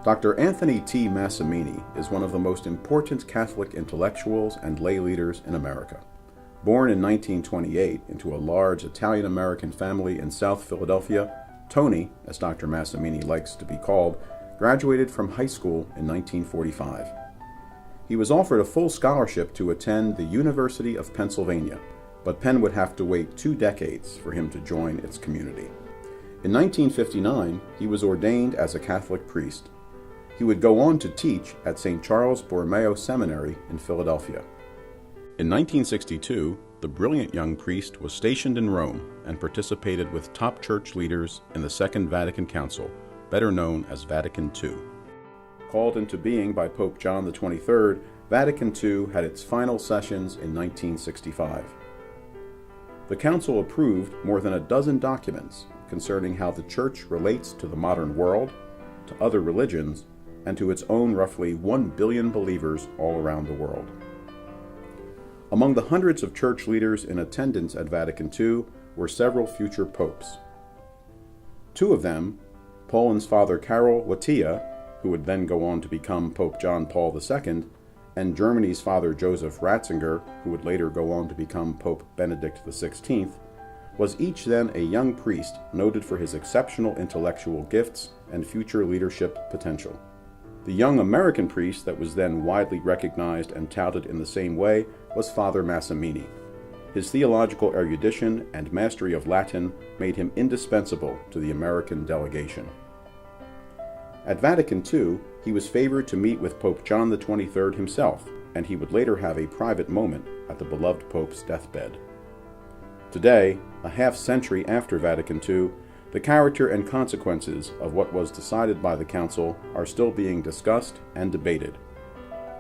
Dr. Anthony T. Massimini is one of the most important Catholic intellectuals and lay leaders in America. Born in 1928 into a large Italian-American family in South Philadelphia, Tony, as Dr. Massimini likes to be called, graduated from high school in 1945. He was offered a full scholarship to attend the University of Pennsylvania, but Penn would have to wait 2 decades for him to join its community. In 1959, he was ordained as a Catholic priest. He would go on to teach at St. Charles Borromeo Seminary in Philadelphia. In 1962, the brilliant young priest was stationed in Rome and participated with top church leaders in the Second Vatican Council, better known as Vatican II. Called into being by Pope John XXIII, Vatican II had its final sessions in 1965. The Council approved more than a dozen documents concerning how the Church relates to the modern world, to other religions, and to its own roughly 1 billion believers all around the world. Among the hundreds of church leaders in attendance at Vatican II were several future popes. 2 of them, Poland's Father Karol Wojtyła, who would then go on to become Pope John Paul II, and Germany's Father Joseph Ratzinger, who would later go on to become Pope Benedict XVI, was each then a young priest noted for his exceptional intellectual gifts and future leadership potential. The young American priest that was then widely recognized and touted in the same way was Father Massimini. His theological erudition and mastery of Latin made him indispensable to the American delegation. At Vatican II, he was favored to meet with Pope John XXIII himself, and he would later have a private moment at the beloved Pope's deathbed. Today, a half-century after Vatican II, the character and consequences of what was decided by the Council are still being discussed and debated.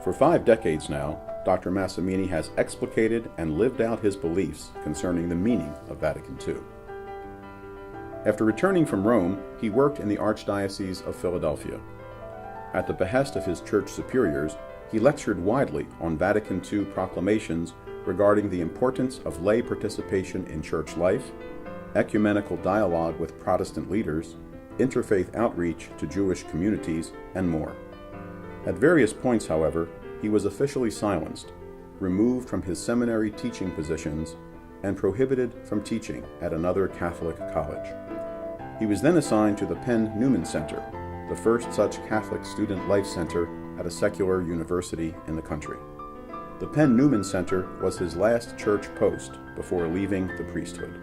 For 5 decades now, Dr. Massimini has explicated and lived out his beliefs concerning the meaning of Vatican II. After returning from Rome, he worked in the Archdiocese of Philadelphia. At the behest of his church superiors, he lectured widely on Vatican II proclamations regarding the importance of lay participation in church life, ecumenical dialogue with Protestant leaders, interfaith outreach to Jewish communities, and more. At various points, however, he was officially silenced, removed from his seminary teaching positions, and prohibited from teaching at another Catholic college. He was then assigned to the Penn Newman Center, the first such Catholic student life center at a secular university in the country. The Penn Newman Center was his last church post before leaving the priesthood.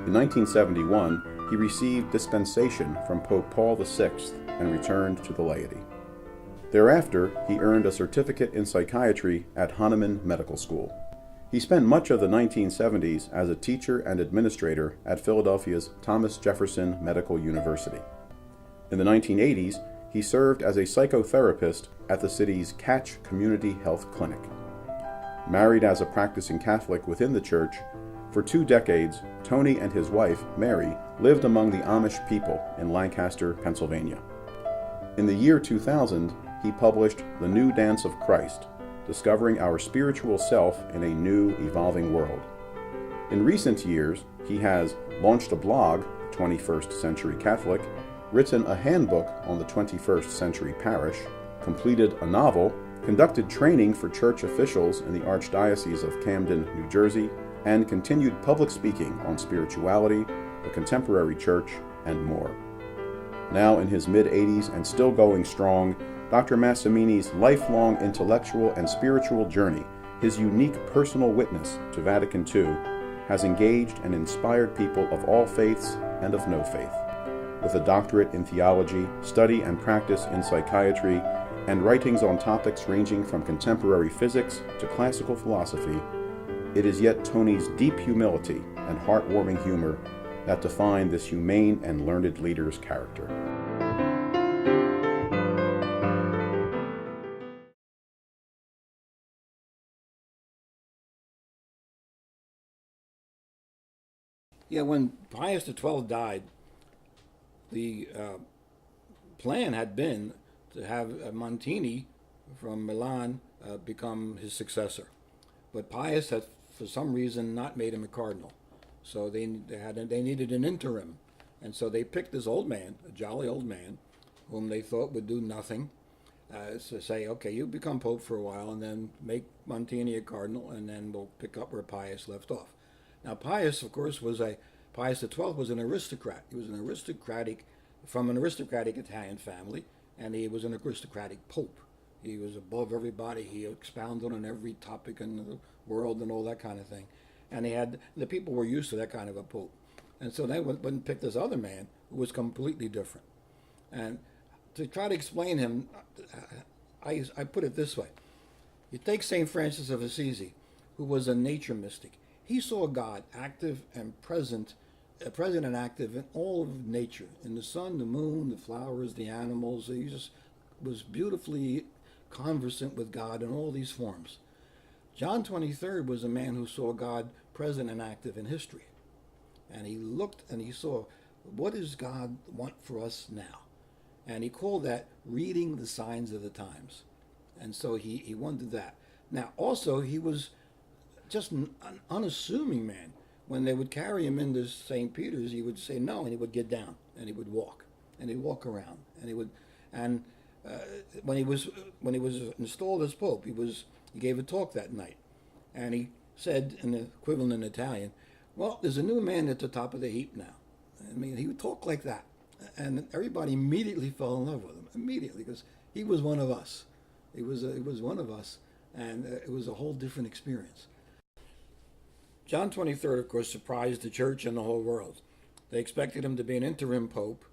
In 1971, he received dispensation from Pope Paul VI and returned to the laity. Thereafter, he earned a certificate in psychiatry at Hahnemann Medical School. He spent much of the 1970s as a teacher and administrator at Philadelphia's Thomas Jefferson Medical University. In the 1980s, he served as a psychotherapist at the city's Catch Community Health Clinic. Married as a practicing Catholic within the church, for 2 decades, Tony and his wife, Mary, lived among the Amish people in Lancaster, Pennsylvania. In the year 2000, he published The New Dance of Christ, Discovering Our Spiritual Self in a New, Evolving World. In recent years, he has launched a blog, 21st Century Catholic, written a handbook on the 21st Century Parish, completed a novel, conducted training for church officials in the Archdiocese of Camden, New Jersey, and continued public speaking on spirituality, the contemporary church, and more. Now in his mid-80s and still going strong, Dr. Massimini's lifelong intellectual and spiritual journey, his unique personal witness to Vatican II, has engaged and inspired people of all faiths and of no faith. With a doctorate in theology, study and practice in psychiatry, and writings on topics ranging from contemporary physics to classical philosophy, it is yet Tony's deep humility and heartwarming humor that define this humane and learned leader's character. Yeah, when Pius XII died, the plan had been to have Montini from Milan become his successor. But Pius had, for some reason, not made him a cardinal. So they needed an interim. And so they picked this old man, a jolly old man, whom they thought would do nothing, to say, okay, you become Pope for a while, and then make Montini a cardinal, and then we'll pick up where Pius left off. Now, Pius, of course, Pius XII was an aristocrat. He was from an aristocratic Italian family, and he was an aristocratic Pope. He was above everybody. He expounded on every topic in the world and all that kind of thing. And the people were used to that kind of a Pope. And so they went and picked this other man who was completely different. And to try to explain him, I put it this way. You take St. Francis of Assisi, who was a nature mystic. He saw God active and present and active in all of nature, in the sun, the moon, the flowers, the animals. He just was beautifully conversant with God in all these forms. John 23rd was a man who saw God present and active in history. And he looked and he saw, what does God want for us now? And he called that reading the signs of the times. And so he wanted that. Now, also, he was just an unassuming man. When they would carry him into St. Peter's, he would say no, and he would get down, and he would walk, and he'd walk around, and when he was installed as Pope, he gave a talk that night, and he said in the equivalent in Italian, well, there's a new man at the top of the heap now. I mean, he would talk like that, and everybody immediately fell in love with him, immediately, because he was one of us. He was one of us, and it was a whole different experience. John 23rd, of course, surprised the church and the whole world. They expected him to be an interim pope,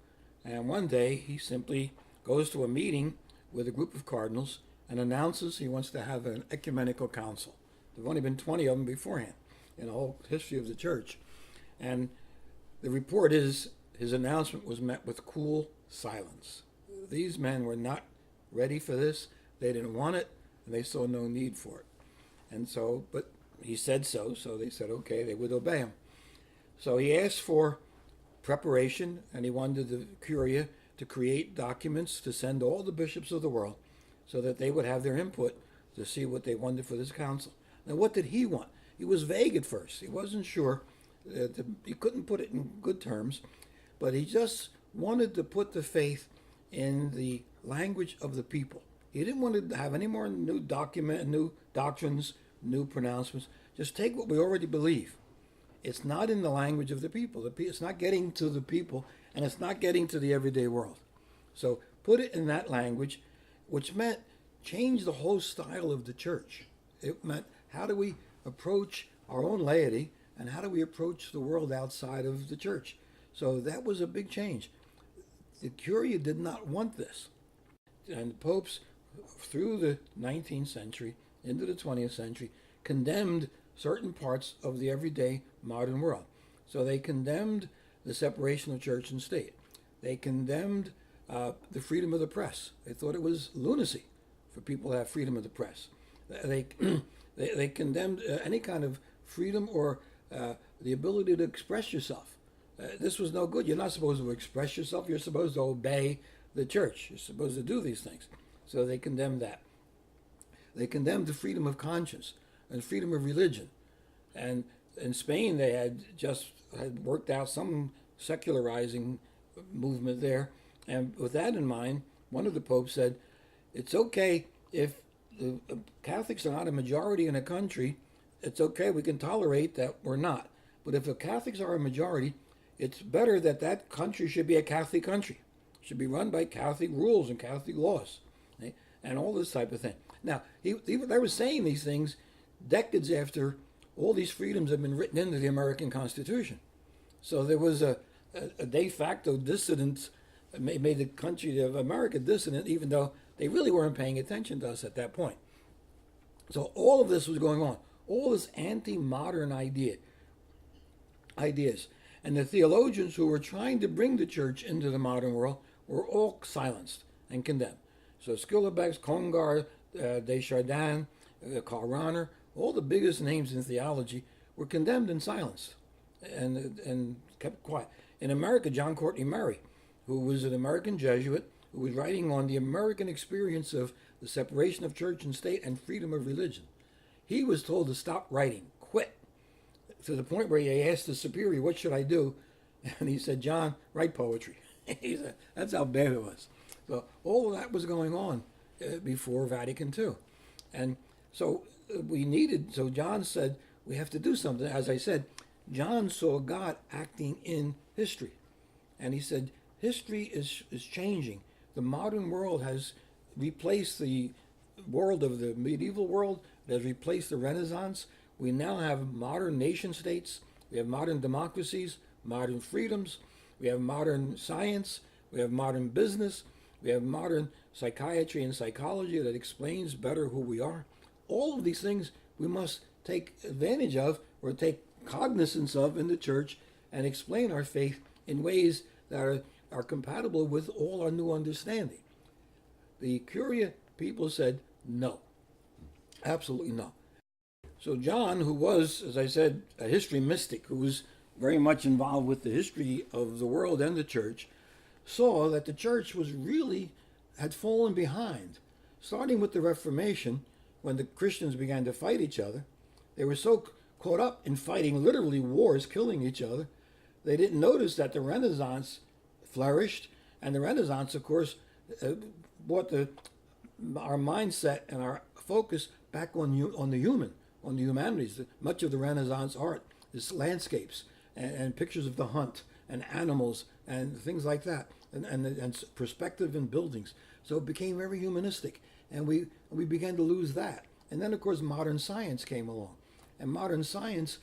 and one day he simply goes to a meeting with a group of cardinals and announces he wants to have an ecumenical council. There have only been 20 of them beforehand in the whole history of the church. And the report is his announcement was met with cool silence. These men were not ready for this. They didn't want it, and they saw no need for it. And so, but he said so they said, okay, they would obey him. So he asked for preparation, and he wanted the Curia to create documents to send all the bishops of the world so that they would have their input to see what they wanted for this council. Now, what did he want? He was vague at first. He wasn't sure. He couldn't put it in good terms, but he just wanted to put the faith in the language of the people. He didn't want to have any more new doctrines, new pronouncements. Just take what we already believe. It's not in the language of the people. It's not getting to the people, and it's not getting to the everyday world. So put it in that language, which meant change the whole style of the church. It meant, how do we approach our own laity, and how do we approach the world outside of the church? So that was a big change. The Curia did not want this. And the popes, through the 19th century into the 20th century, condemned certain parts of the everyday modern world. So they condemned the separation of church and state. They condemned the freedom of the press. They thought it was lunacy for people to have freedom of the press. They condemned any kind of freedom or the ability to express yourself. This was no good. You're not supposed to express yourself. You're supposed to obey the church. You're supposed to do these things. So they condemned that. They condemned the freedom of conscience and freedom of religion. And in Spain, they had worked out some secularizing movement there. And with that in mind, one of the popes said, it's okay if the Catholics are not a majority in a country, it's okay, we can tolerate that we're not. But if the Catholics are a majority, it's better that that country should be a Catholic country. It should be run by Catholic rules and Catholic laws, okay? And all this type of thing. Now, they were saying these things decades after all these freedoms had been written into the American Constitution. So there was a de facto dissidence, made the country of America dissident, even though they really weren't paying attention to us at that point. So all of this was going on, all this anti-modern ideas. And the theologians who were trying to bring the church into the modern world were all silenced and condemned. So Schillebeeckx, Congar, Desjardins, Karl Rahner, all the biggest names in theology were condemned and silenced and kept quiet. In America, John Courtney Murray, who was an American Jesuit, who was writing on the American experience of the separation of church and state and freedom of religion, he was told to stop writing, quit, to the point where he asked the superior, what should I do? And he said, John, write poetry. He said, that's how bad it was. So all of that was going on before Vatican II. And so so John said, we have to do something. As I said, John saw God acting in history. And he said, history is changing. The modern world has replaced the world of the medieval world. It has replaced the Renaissance. We now have modern nation states. We have modern democracies, modern freedoms. We have modern science. We have modern business. We have modern psychiatry and psychology that explains better who we are. All of these things we must take advantage of or take cognizance of in the church and explain our faith in ways that are compatible with all our new understanding. The Curia people said no, absolutely no. So John, who was, as I said, a history mystic, who was very much involved with the history of the world and the church, saw that the church had fallen behind. Starting with the Reformation, when the Christians began to fight each other, they were so caught up in fighting literally wars, killing each other, they didn't notice that the Renaissance flourished. And the Renaissance, of course, brought our mindset and our focus back on the human, on the humanities. Much of the Renaissance art is landscapes and pictures of the hunt and animals and things like that, and perspective in buildings. So it became very humanistic, and we began to lose that. And then, of course, modern science came along, and modern science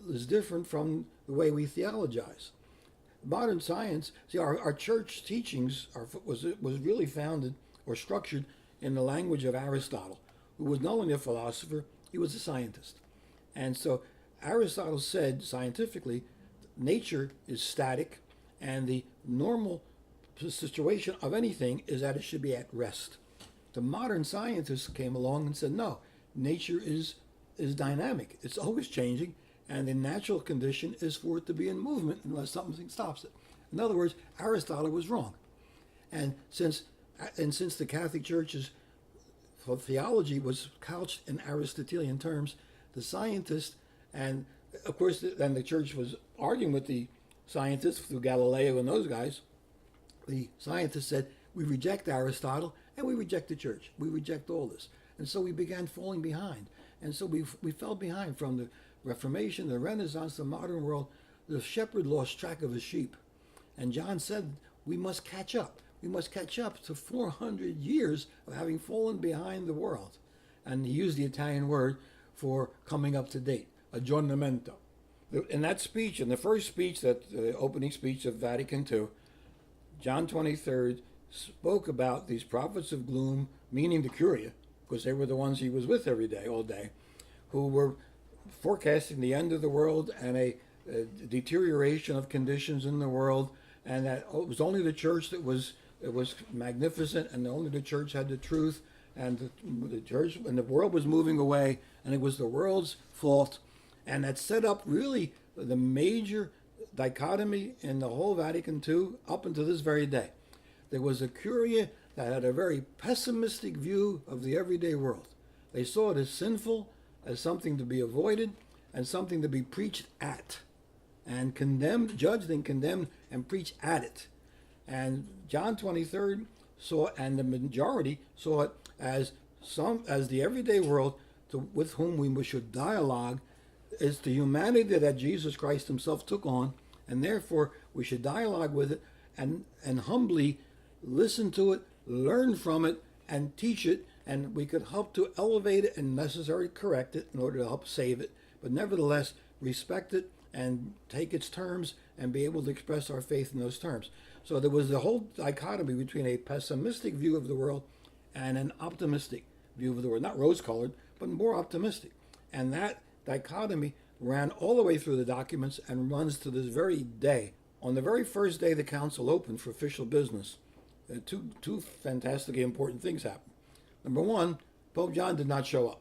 is different from the way we theologize. Modern science, see, our church teachings was really founded or structured in the language of Aristotle, who was not only a philosopher, he was a scientist. And so Aristotle said scientifically, nature is static, and the normal situation of anything is that it should be at rest. The modern scientists came along and said, no, nature is dynamic. It's always changing, and the natural condition is for it to be in movement unless something stops it. In other words, Aristotle was wrong. And since the Catholic Church's theology was couched in Aristotelian terms, the scientists, and of course then the church was arguing with the scientists through Galileo and those guys, the scientists said, we reject Aristotle and we reject the church. We reject all this. And so we began falling behind. And so we fell behind from the Reformation, the Renaissance, the modern world. The shepherd lost track of his sheep. And John said, we must catch up. We must catch up to 400 years of having fallen behind the world. And he used the Italian word for coming up to date, Aggiornamento. In that speech, in the first speech, the opening speech of Vatican II, John 23rd spoke about these prophets of gloom, meaning the Curia, because they were the ones he was with every day, all day, who were forecasting the end of the world and a deterioration of conditions in the world, and that it was only the church that was magnificent, and only the church had the truth, and the church and the world was moving away, and it was the world's fault, and that set up really the major dichotomy in the whole Vatican II up until this very day. There was a Curia that had a very pessimistic view of the everyday world. They saw it as sinful, as something to be avoided, and something to be preached at, and condemned, judged and condemned, and preached at it. And John 23rd saw, and the majority saw it as the everyday world with whom we should dialogue. Is the humanity that Jesus Christ himself took on, and therefore we should dialogue with it and humbly listen to it, learn from it, and teach it, and we could help to elevate it and necessarily correct it in order to help save it, but nevertheless respect it and take its terms and be able to express our faith in those terms. So there was the whole dichotomy between a pessimistic view of the world and an optimistic view of the world, not rose-colored, but more optimistic. And that dichotomy ran all the way through the documents and runs to this very day. On the very first day the council opened for official business, two fantastically important things happened. Number one, Pope John did not show up.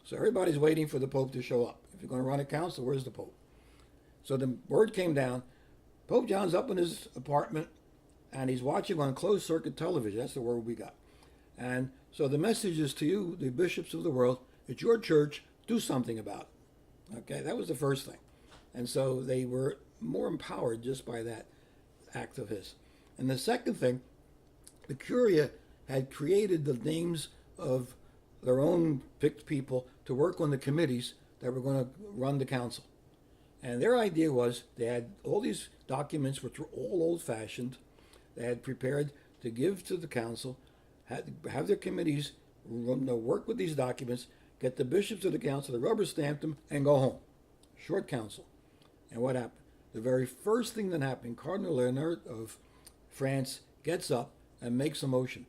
So everybody's waiting for the Pope to show up. If you're going to run a council, where's the Pope? So the word came down. Pope John's up in his apartment, and he's watching on closed circuit television. That's the word we got. And so the message is to you, the bishops of the world, it's your church, do something about it. Okay, that was the first thing. And so they were more empowered just by that act of his. And the second thing, the Curia had created the names of their own picked people to work on the committees that were going to run the council. And their idea was they had all these documents which were all old-fashioned. They had prepared to give to the council, have their committees work with these documents, get the bishops of the council to rubber stamp them, and go home. Short council. And what happened? The very first thing that happened, Cardinal Leonard of France gets up and makes a motion.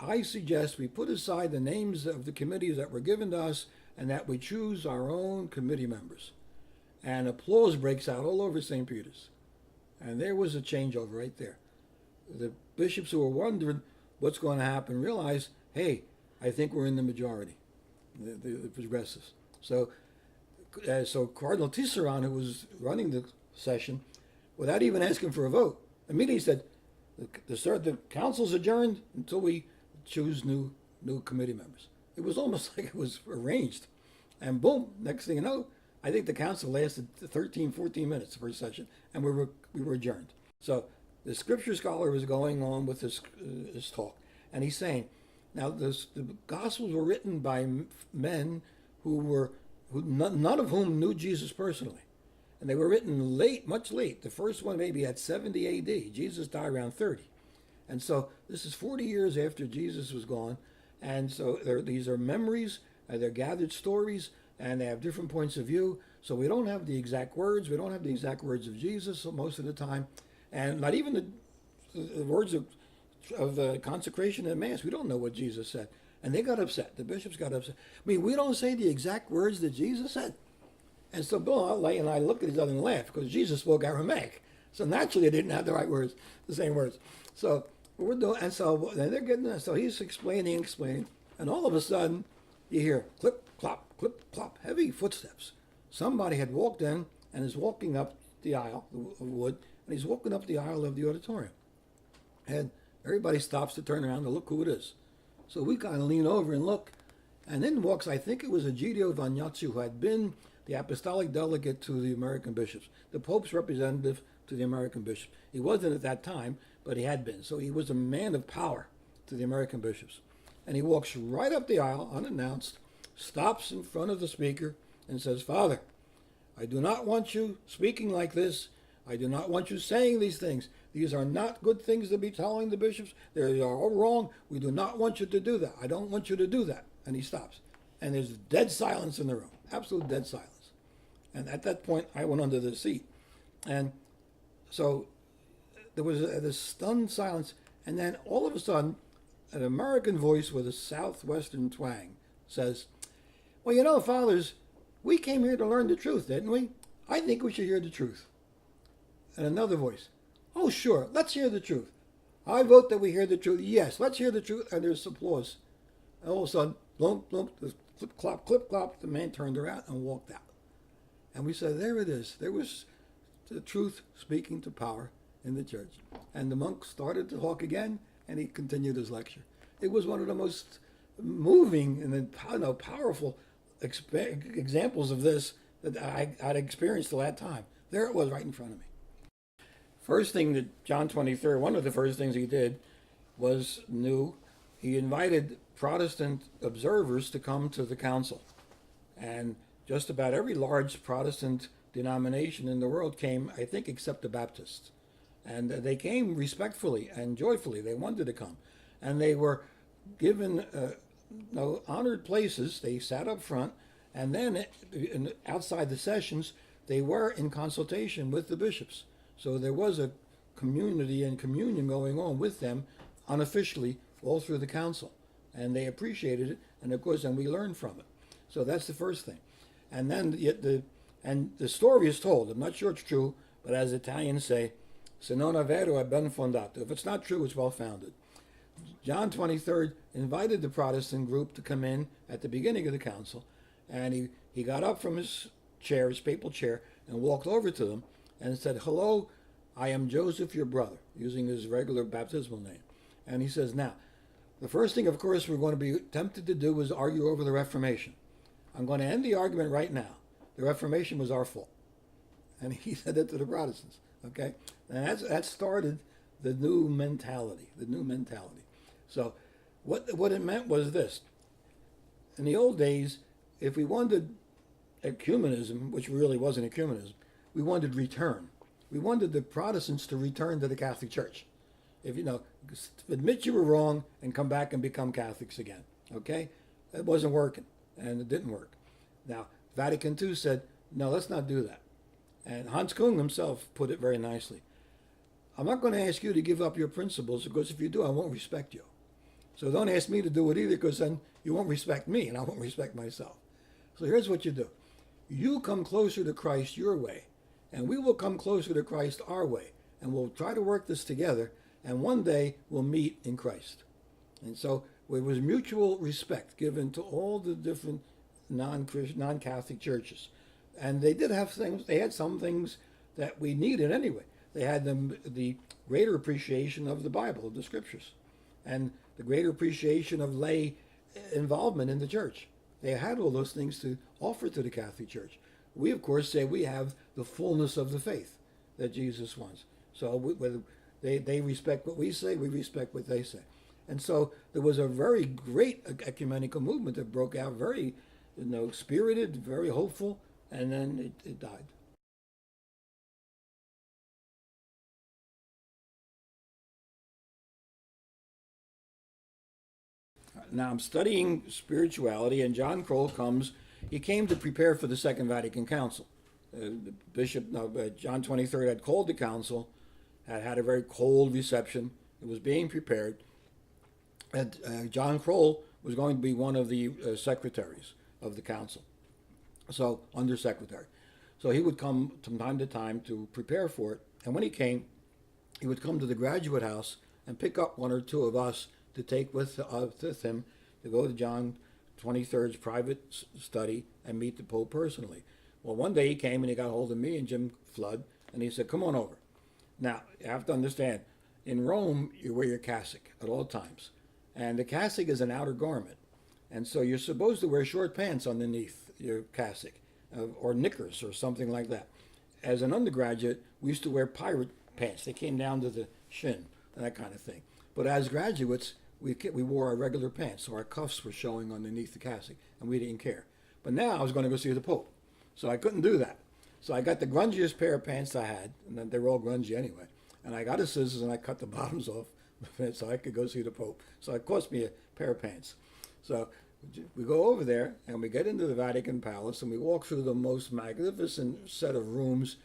I suggest we put aside the names of the committees that were given to us and that we choose our own committee members. And applause breaks out all over St. Peter's. And there was a changeover right there. The bishops who were wondering what's going to happen realized, hey, I think we're in the majority, the progressives. So Cardinal Tisserand, who was running the session, without even asking for a vote, immediately said, the council's adjourned until we choose new committee members. It was almost like it was arranged. And boom, next thing you know, I think the council lasted 13, 14 minutes per session, and we were adjourned. So the scripture scholar was going on with this talk, and he's saying, now the Gospels were written by men who none of whom knew Jesus personally. And they were written late, much late. The first one maybe at 70 A.D. Jesus died around 30. And so this is 40 years after Jesus was gone. And so these are memories, they're gathered stories, and they have different points of view. So we don't have the exact words. We don't have the exact words of Jesus most of the time. And not even the words of consecration and Mass. We don't know what Jesus said. And they got upset. The bishops got upset. I mean, we don't say the exact words that Jesus said. And so Bill and I looked at each other and laughed because Jesus spoke Aramaic. So naturally they didn't have the right words, the same words. So we're doing, and so they're getting that. So he's explaining, and all of a sudden you hear clip, clop, heavy footsteps. Somebody had walked in and is walking up the aisle of wood, and he's walking up the aisle of the auditorium. And everybody stops to turn around to look who it is. So we kind of lean over and look, and then walks, I think it was Egidio Vagnazzi, who had been the apostolic delegate to the American bishops, the Pope's representative to the American bishops. He wasn't at that time, but he had been. So he was a man of power to the American bishops. And he walks right up the aisle, unannounced, stops in front of the speaker, and says, Father, I do not want you speaking like this. I do not want you saying these things. These are not good things to be telling the bishops. They are all wrong. We do not want you to do that. I don't want you to do that. And he stops. And there's dead silence in the room, absolute dead silence. And at that point, I went under the seat. And so there was this stunned silence. And then all of a sudden, an American voice with a southwestern twang says, well, you know, fathers, we came here to learn the truth, didn't we? I think we should hear the truth. And another voice, oh, sure, let's hear the truth. I vote that we hear the truth. Yes, let's hear the truth. And there's applause. And all of a sudden, blump, clip, clop, the man turned around and walked out. And we said, there it is. There was the truth speaking to power in the church. And the monk started to talk again, and he continued his lecture. It was one of the most moving and powerful examples of this that I'd experienced till that time. There it was right in front of me. First thing that John 23, one of the first things he did was new. He invited Protestant observers to come to the council. And just about every large Protestant denomination in the world came, I think, except the Baptists. And they came respectfully and joyfully. They wanted to come. And they were given honored places. They sat up front. And then outside the sessions, they were in consultation with the bishops. So there was a community and communion going on with them unofficially all through the council. And they appreciated it. And of course, and we learned from it. So that's the first thing. And then the story is told. I'm not sure it's true, but as Italians say, se non è vero è ben fondato. If it's not true, it's well founded. John 23rd invited the Protestant group to come in at the beginning of the council, and he got up from his chair, his papal chair, and walked over to them and said, hello, I am Joseph, your brother, using his regular baptismal name. And he says, now, the first thing, of course, we're going to be tempted to do is argue over the Reformation. I'm going to end the argument right now. The Reformation was our fault. And he said that to the Protestants, okay? And that started the new mentality, the new mentality. So what it meant was this. In the old days, if we wanted ecumenism, which really wasn't ecumenism, we wanted return. We wanted the Protestants to return to the Catholic Church. If admit you were wrong and come back and become Catholics again. Okay? It wasn't working, and it didn't work. Now, Vatican II said, no, let's not do that. And Hans Kung himself put it very nicely. I'm not going to ask you to give up your principles, because if you do, I won't respect you. So don't ask me to do it either, because then you won't respect me, and I won't respect myself. So here's what you do. You come closer to Christ your way, and we will come closer to Christ our way, and we'll try to work this together, and one day we'll meet in Christ. And so there was mutual respect given to all the different non-Catholic churches. And they did have things, they had some things that we needed anyway. They had the greater appreciation of the Bible, of the Scriptures, and the greater appreciation of lay involvement in the church. They had all those things to offer to the Catholic Church. We, of course, say we have the fullness of the faith that Jesus wants. So they respect what we say, we respect what they say. And so there was a very great ecumenical movement that broke out, very spirited, very hopeful, and then it died. Now I'm studying spirituality, and John Kroll comes. He came to prepare for the Second Vatican Council. Bishop John XXIII had called the council, had a very cold reception. It was being prepared. And John Kroll was going to be one of the secretaries of the council, so undersecretary. So he would come from time to time to prepare for it. And when he came, he would come to the graduate house and pick up one or two of us to take with him to go to John XXIII's private study and meet the Pope personally. Well, one day he came and he got hold of me and Jim Flood, and he said, come on over. Now, you have to understand, in Rome, you wear your cassock at all times. And the cassock is an outer garment. And so you're supposed to wear short pants underneath your cassock, or knickers or something like that. As an undergraduate, we used to wear pirate pants. They came down to the shin, that kind of thing. But as graduates, we wore our regular pants, so our cuffs were showing underneath the cassock, and we didn't care. But now I was going to go see the Pope, so I couldn't do that. So I got the grungiest pair of pants I had, and they were all grungy anyway. And I got a scissors and I cut the bottoms off so I could go see the Pope. So it cost me a pair of pants. So we go over there and we get into the Vatican Palace and we walk through the most magnificent set of rooms,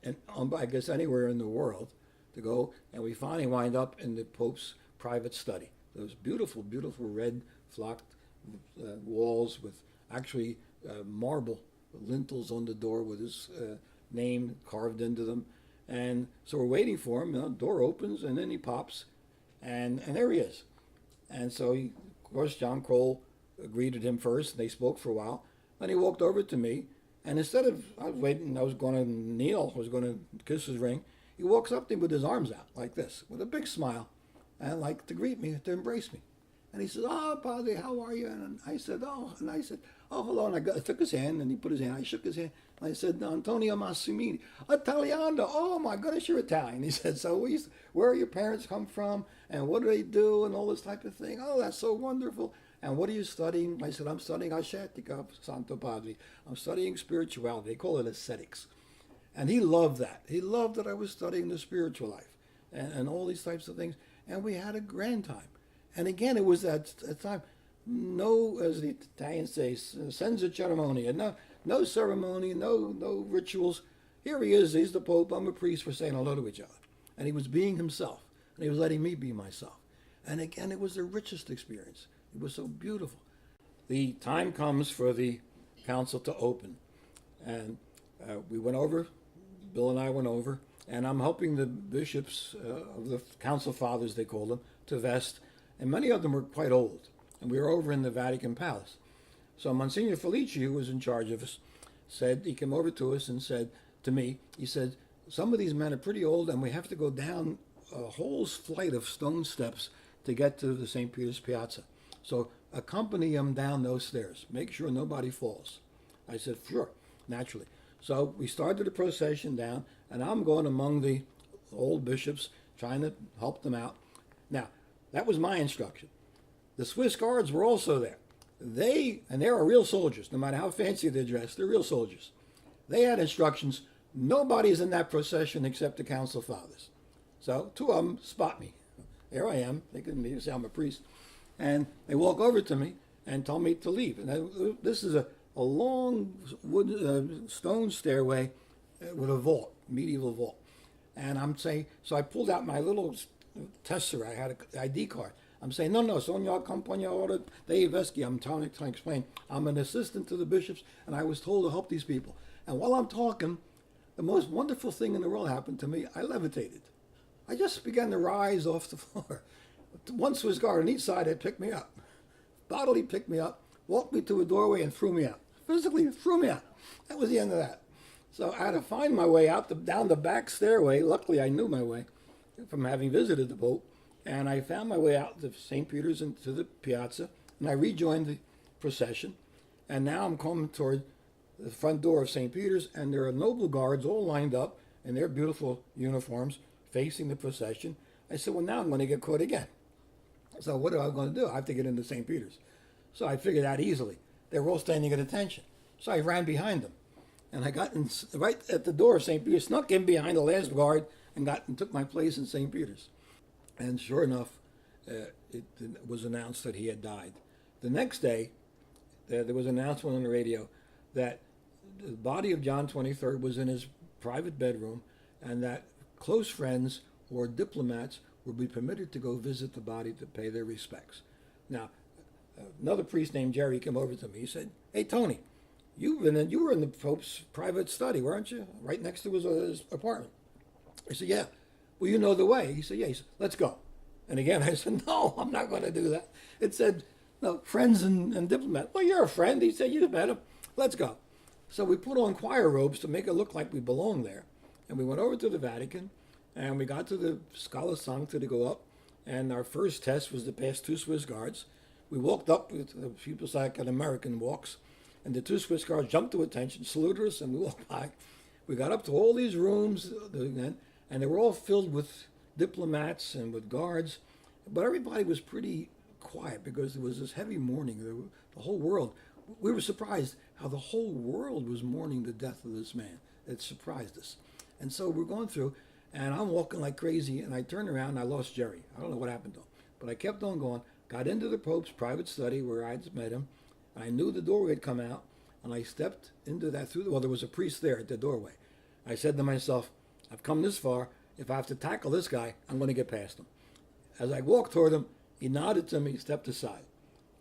and I guess anywhere in the world to go. And we finally wind up in the Pope's private study. Those beautiful, beautiful red flocked walls with actually marble lintels on the door with his name carved into them. And so we're waiting for him. The door opens and then he pops, and there he is. And so, of course, John Kroll greeted him first, and they spoke for a while. Then he walked over to me, and instead of, I was waiting, I was going to kneel, I was going to kiss his ring, he walks up to me with his arms out like this, with a big smile, and like to greet me, to embrace me. And he said, "Oh, Padre, how are you?" And I said, "Oh," hello. And I took his hand, and he put his hand, I shook his hand, and I said, "Antonio Massimini, Italiano, oh my goodness, you're Italian." He said, "So where your parents come from, and what do they do, and all this type of thing? Oh, that's so wonderful. And what are you studying?" I said, "I'm studying ascetica, Santo Padre. I'm studying spirituality. They call it ascetics." And he loved that. He loved that I was studying the spiritual life and all these types of things. And we had a grand time. And again, it was that time, no, as the Italians say, senza cerimonia, no ceremony, no rituals. Here he is, he's the Pope, I'm a priest, we're saying hello to each other. And he was being himself, and he was letting me be myself. And again, it was the richest experience. It was so beautiful. The time comes for the council to open. And we went over, Bill and I went over, and I'm helping the bishops of the council fathers, they call them, to vest. And many of them were quite old. And we were over in the Vatican Palace. So Monsignor Felici, who was in charge of us, he came over to us and said to me, he said, "Some of these men are pretty old, and we have to go down a whole flight of stone steps to get to the St. Peter's Piazza. So accompany them down those stairs. Make sure nobody falls." I said, "Sure, naturally." So we started the procession down, and I'm going among the old bishops, trying to help them out. Now, that was my instruction. The Swiss guards were also there. They are real soldiers. No matter how fancy they're dressed, they're real soldiers. They had instructions. Nobody's in that procession except the council fathers. So two of them spot me. There I am. They can say I'm a priest. And they walk over to me and tell me to leave. And this is a long wood, stone stairway with a vault, medieval vault. And I'm saying, so I pulled out my little tessera. I had an ID card. I'm saying, no, Sonia Campagna Order Dei Veschi. I'm trying to explain. I'm an assistant to the bishops, and I was told to help these people. And while I'm talking, the most wonderful thing in the world happened to me. I levitated. I just began to rise off the floor. One Swiss guard on each side had picked me up, bodily picked me up, walked me to a doorway, and threw me out. Physically threw me out. That was the end of that. So I had to find my way out down the back stairway. Luckily, I knew my way from having visited the Pope. And I found my way out to St. Peter's and to the piazza, and I rejoined the procession. And now I'm coming toward the front door of St. Peter's, and there are noble guards all lined up in their beautiful uniforms facing the procession. I said, well, now I'm going to get caught again. So what am I going to do? I have to get into St. Peter's. So I figured out easily. They were all standing at attention. So I ran behind them. And I got in, right at the door of St. Peter's, snuck in behind the last guard and took my place in St. Peter's. And sure enough, it was announced that he had died. The next day, there was an announcement on the radio that the body of John 23rd was in his private bedroom, and that close friends or diplomats would be permitted to go visit the body to pay their respects. Now, another priest named Jerry came over to me. He said, "Hey, Tony, you were in the Pope's private study, weren't you? Right next to his apartment." I said, "Yeah." "Well, you know the way." He said, "Yeah." He said, "Let's go." And again, I said, "No, I'm not going to do that." It said, "No, friends and diplomats." "Well, you're a friend." He said, "You met him. Let's go." So we put on choir robes to make it look like we belonged there. And we went over to the Vatican, and we got to the Scala Sancta to go up. And our first test was to pass two Swiss guards. We walked up with people like an American walks, and the two Swiss guards jumped to attention, saluted us, and we walked by. We got up to all these rooms, and they were all filled with diplomats and with guards, but everybody was pretty quiet because there was this heavy mourning. The whole world, we were surprised how the whole world was mourning the death of this man. It surprised us. And so we're going through, and I'm walking like crazy, and I turned around and I lost Jerry. I don't know what happened to him, but I kept on going, got into the Pope's private study where I'd met him. I knew the doorway had come out, and I stepped into that there was a priest there at the doorway. I said to myself, I've come this far. If I have to tackle this guy, I'm going to get past him. As I walked toward him, he nodded to me, stepped aside.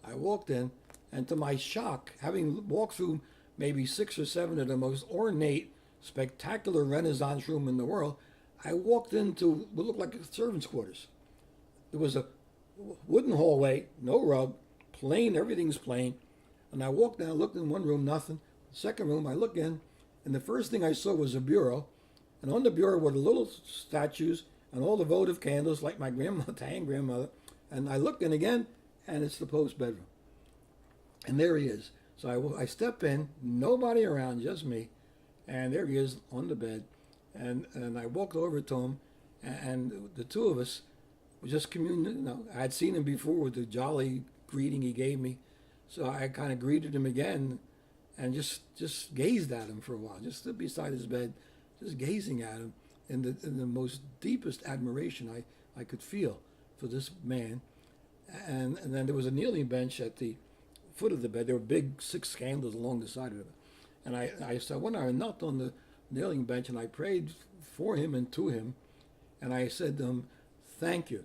I walked in, and to my shock, having walked through maybe 6 or 7 of the most ornate, spectacular Renaissance room in the world, I walked into what looked like servants' quarters. There was a wooden hallway, no rug, plain, everything's plain. And I walked down, looked in one room, nothing. The second room, I look in, and the first thing I saw was a bureau. And on the bureau were the little statues and all the votive candles like my Italian grandmother. And I looked in again, and it's the Pope's bedroom. And there he is. So I step in, nobody around, just me. And there he is on the bed. And I walked over to him, and the two of us were just communing. I had seen him before with the jolly greeting he gave me. So I kind of greeted him again and just gazed at him for a while, just stood beside his bed, just gazing at him in the most deepest admiration I could feel for this man. And then there was a kneeling bench at the foot of the bed. There were big 6 candles along the side of it. And I knelt on the kneeling bench and I prayed for him and to him. And I said to him, thank you.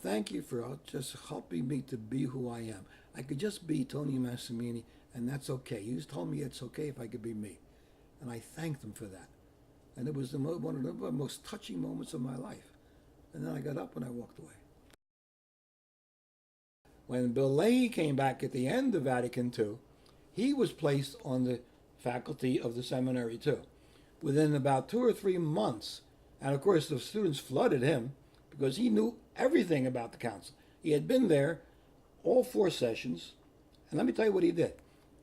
Thank you for just helping me to be who I am. I could just be Tony Massimini, and that's okay. You just told me it's okay if I could be me. And I thanked him for that. And it was one of the most touching moments of my life. And then I got up and I walked away. When Bill Leahy came back at the end of Vatican II, he was placed on the faculty of the seminary too. Within about 2 or 3 months, and of course the students flooded him because he knew everything about the council. He had been there all 4 sessions, and let me tell you what he did.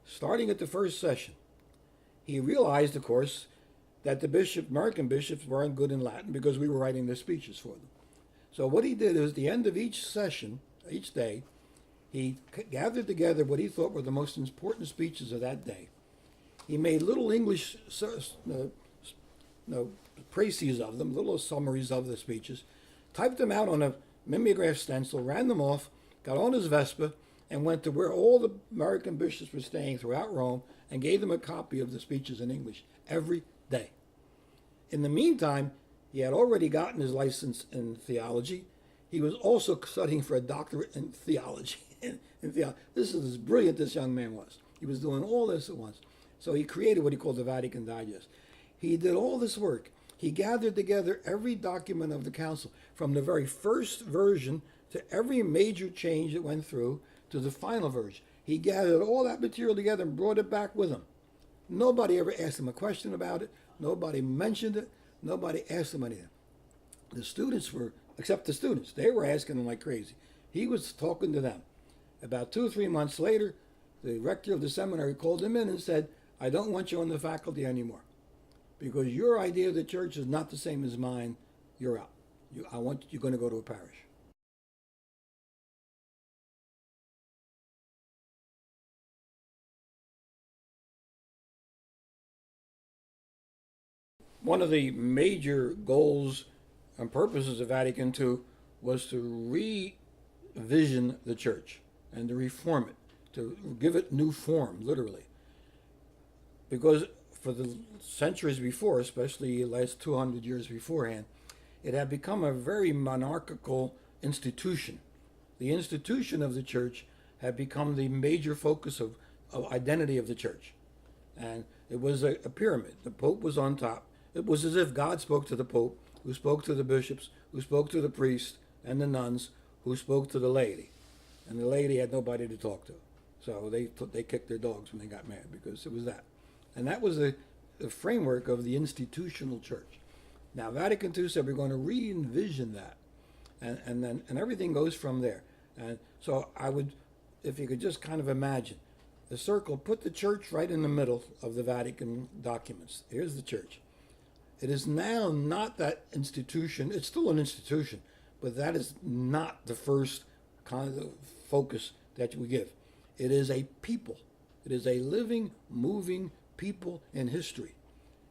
Starting at the first session, he realized, of course, that the American bishops weren't good in Latin because we were writing their speeches for them. So what he did is, at the end of each session, each day, he gathered together what he thought were the most important speeches of that day. He made little English précis of them, little summaries of the speeches, typed them out on a mimeograph stencil, ran them off, got on his Vespa, and went to where all the American bishops were staying throughout Rome and gave them a copy of the speeches in English every day. In the meantime, he had already gotten his license in theology. He was also studying for a doctorate in theology. This is as brilliant this young man was. He was doing all this at once. So he created what he called the Vatican Digest. He did all this work. He gathered together every document of the council, from the very first version to every major change that went through to the final version. He gathered all that material together and brought it back with him. Nobody ever asked him a question about it. Nobody mentioned it. Nobody asked him anything. The students were, except the students, they were asking him like crazy. He was talking to them. About 2 or 3 months later, the rector of the seminary called him in and said, I don't want you on the faculty anymore, because your idea of the church is not the same as mine. You're out. You're going to go to a parish. One of the major goals and purposes of Vatican II was to revision the church and to reform it, to give it new form, literally. Because for the centuries before, especially the last 200 years beforehand, it had become a very monarchical institution. The institution of the church had become the major focus of identity of the church. And it was a pyramid. The Pope was on top. It was as if God spoke to the Pope, who spoke to the bishops, who spoke to the priests and the nuns, who spoke to the laity. And the laity had nobody to talk to. So they kicked their dogs when they got mad, because it was that. And that was the framework of the institutional church. Now, Vatican II said we're going to re-envision that. And everything goes from there. And so I would, if you could just kind of imagine, the circle, put the church right in the middle of the Vatican documents. Here's the church. It is now not that institution. It's still an institution, but that is not the first kind of focus that we give. It is a people. It is a living, moving people in history.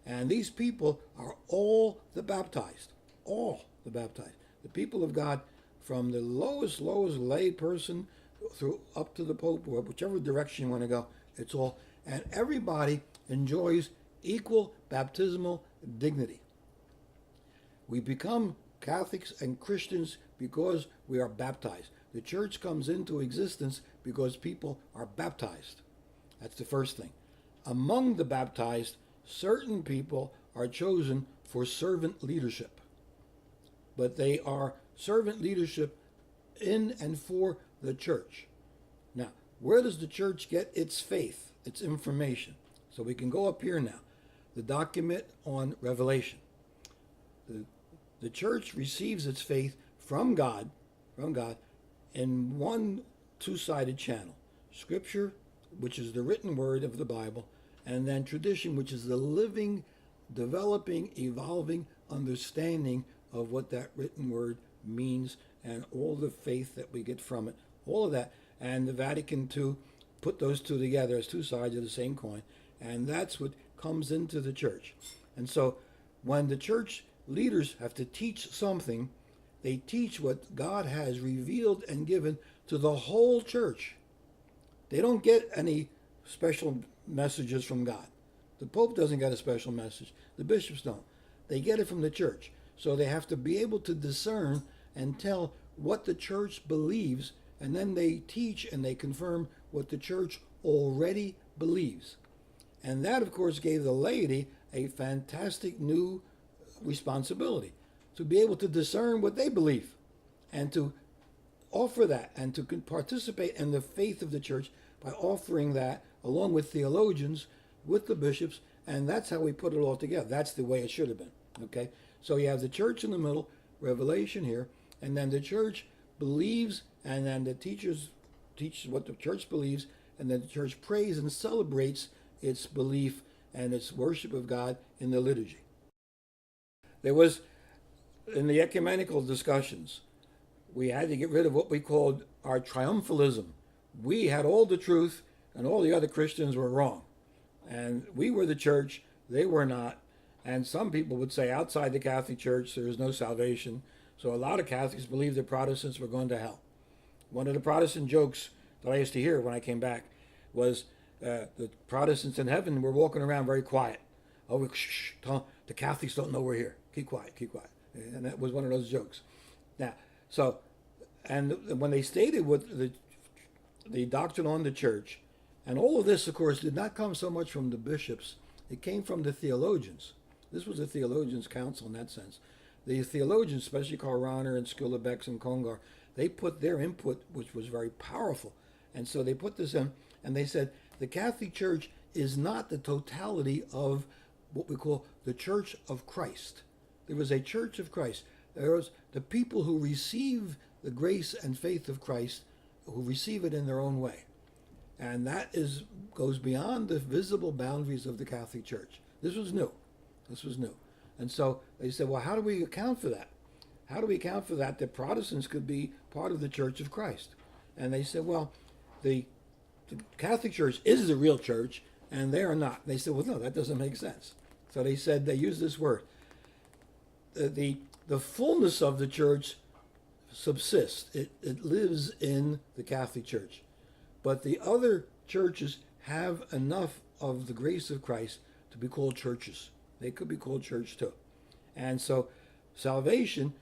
And these people are all the baptized. All the baptized. The people of God, from the lowest lay person through up to the Pope, or whichever direction you want to go, it's all. And everybody enjoys equal baptismal dignity. We become Catholics and Christians because we are baptized. The church comes into existence because people are baptized. That's the first thing. Among the baptized, certain people are chosen for servant leadership. But they are servant leadership in and for the church. Now, where does the church get its faith, its information? So we can go up here now. The document on Revelation. The church receives its faith from God in one two-sided channel. Scripture, which is the written word of the Bible, and then tradition, which is the living, developing, evolving understanding of what that written word means and all the faith that we get from it, all of that. And the Vatican II put those two together as two sides of the same coin, and that's what comes into the church. And so when the church leaders have to teach something, they teach what God has revealed and given to the whole church. They don't get any special messages from God. The Pope doesn't get a special message. The bishops don't. They get it from the church. So they have to be able to discern and tell what the church believes, and then they teach and they confirm what the church already believes. And that, of course, gave the laity a fantastic new responsibility to be able to discern what they believe and to offer that and to participate in the faith of the church by offering that along with theologians, with the bishops, and that's how we put it all together. That's the way it should have been. Okay? So you have the church in the middle, Revelation here, and then the church believes, and then the teachers teach what the church believes, and then the church prays and celebrates its belief and its worship of God in the liturgy. There was, in the ecumenical discussions, we had to get rid of what we called our triumphalism. We had all the truth, and all the other Christians were wrong. And we were the church, they were not. And some people would say outside the Catholic Church there is no salvation. So a lot of Catholics believed that Protestants were going to hell. One of the Protestant jokes that I used to hear when I came back was the Protestants in heaven were walking around very quiet. Oh, shh, the Catholics don't know we're here. Keep quiet, keep quiet. And that was one of those jokes. Now, so, and when they stated what the doctrine on the church, and all of this, of course, did not come so much from the bishops. It came from the theologians. This was a theologians' council in that sense. The theologians, especially Karl Rahner and Schillebeeckx and Congar, they put their input, which was very powerful. And so they put this in, and they said, the Catholic Church is not the totality of what we call the Church of Christ. There was a Church of Christ. There was the people who receive the grace and faith of Christ, who receive it in their own way. And that goes beyond the visible boundaries of the Catholic Church. This was new. This was new. And so they said, well, how do we account for that? How do we account for that Protestants could be part of the Church of Christ? And they said, well, the Catholic Church is the real church, and they are not. They said, well, no, that doesn't make sense. So they said, they used this word. The fullness of the church subsists. It lives in the Catholic Church. But the other churches have enough of the grace of Christ to be called churches. They could be called church too. And so salvation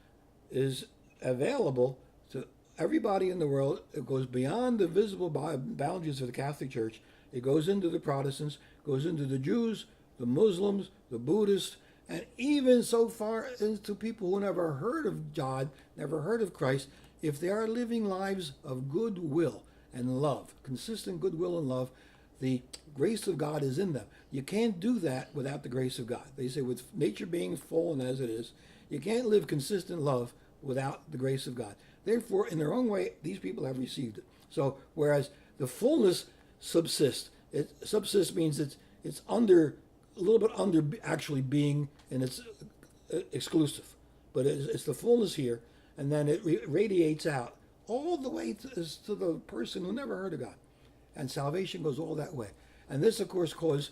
is available to everybody in the world. It goes beyond the visible boundaries of the Catholic Church. It goes into the Protestants, goes into the Jews, the Muslims, the Buddhists, and even so far into people who never heard of God, never heard of Christ, if they are living lives of goodwill and love, consistent goodwill and love, the grace of God is in them. You can't do that without the grace of God. They say with nature being fallen as it is, you can't live consistent love without the grace of God. Therefore, in their own way, these people have received it. So, whereas the fullness subsists, it subsists means it's under, a little bit under actually being, and it's exclusive. But it's the fullness here, and then it radiates out all the way to the person who never heard of God. And salvation goes all that way. And this, of course, caused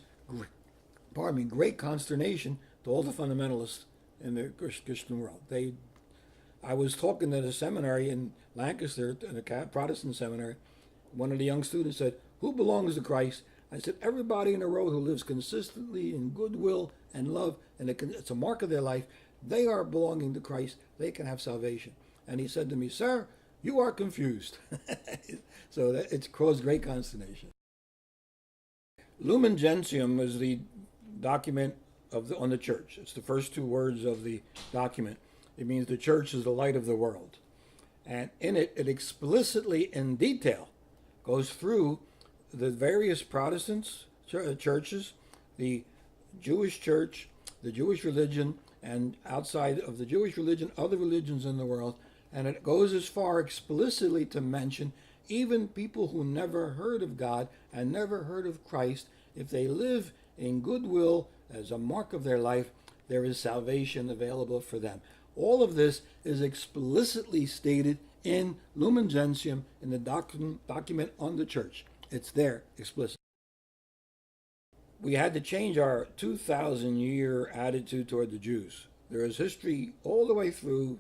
great consternation to all the fundamentalists in the Christian world. I was talking at a seminary in Lancaster, in a Protestant seminary. One of the young students said, who belongs to Christ? I said, everybody in the world who lives consistently in goodwill and love, and it's a mark of their life, they are belonging to Christ. They can have salvation. And he said to me, sir, you are confused. So it's caused great consternation. Lumen Gentium is the document on the church. It's the first two words of the document. It means the church is the light of the world. And in it, it explicitly, in detail, goes through the various Protestant churches, the Jewish church, the Jewish religion, and outside of the Jewish religion, other religions in the world. And it goes as far explicitly to mention even people who never heard of God and never heard of Christ, if they live in goodwill as a mark of their life, there is salvation available for them. All of this is explicitly stated in Lumen Gentium, in the document on the church. It's there, explicit. We had to change our 2,000-year attitude toward the Jews. There is history all the way through,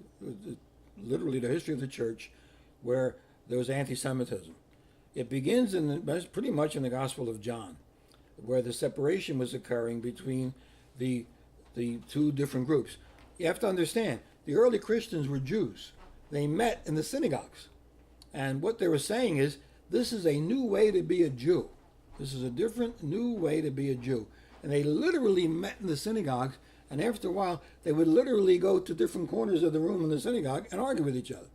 literally the history of the church, where there was anti-Semitism. It begins pretty much in the Gospel of John, where the separation was occurring between the two different groups. You have to understand, the early Christians were Jews. They met in the synagogues. And what they were saying is, this is a new way to be a Jew. This is a different, new way to be a Jew. And they literally met in the synagogues, and after a while, they would literally go to different corners of the room in the synagogue and argue with each other.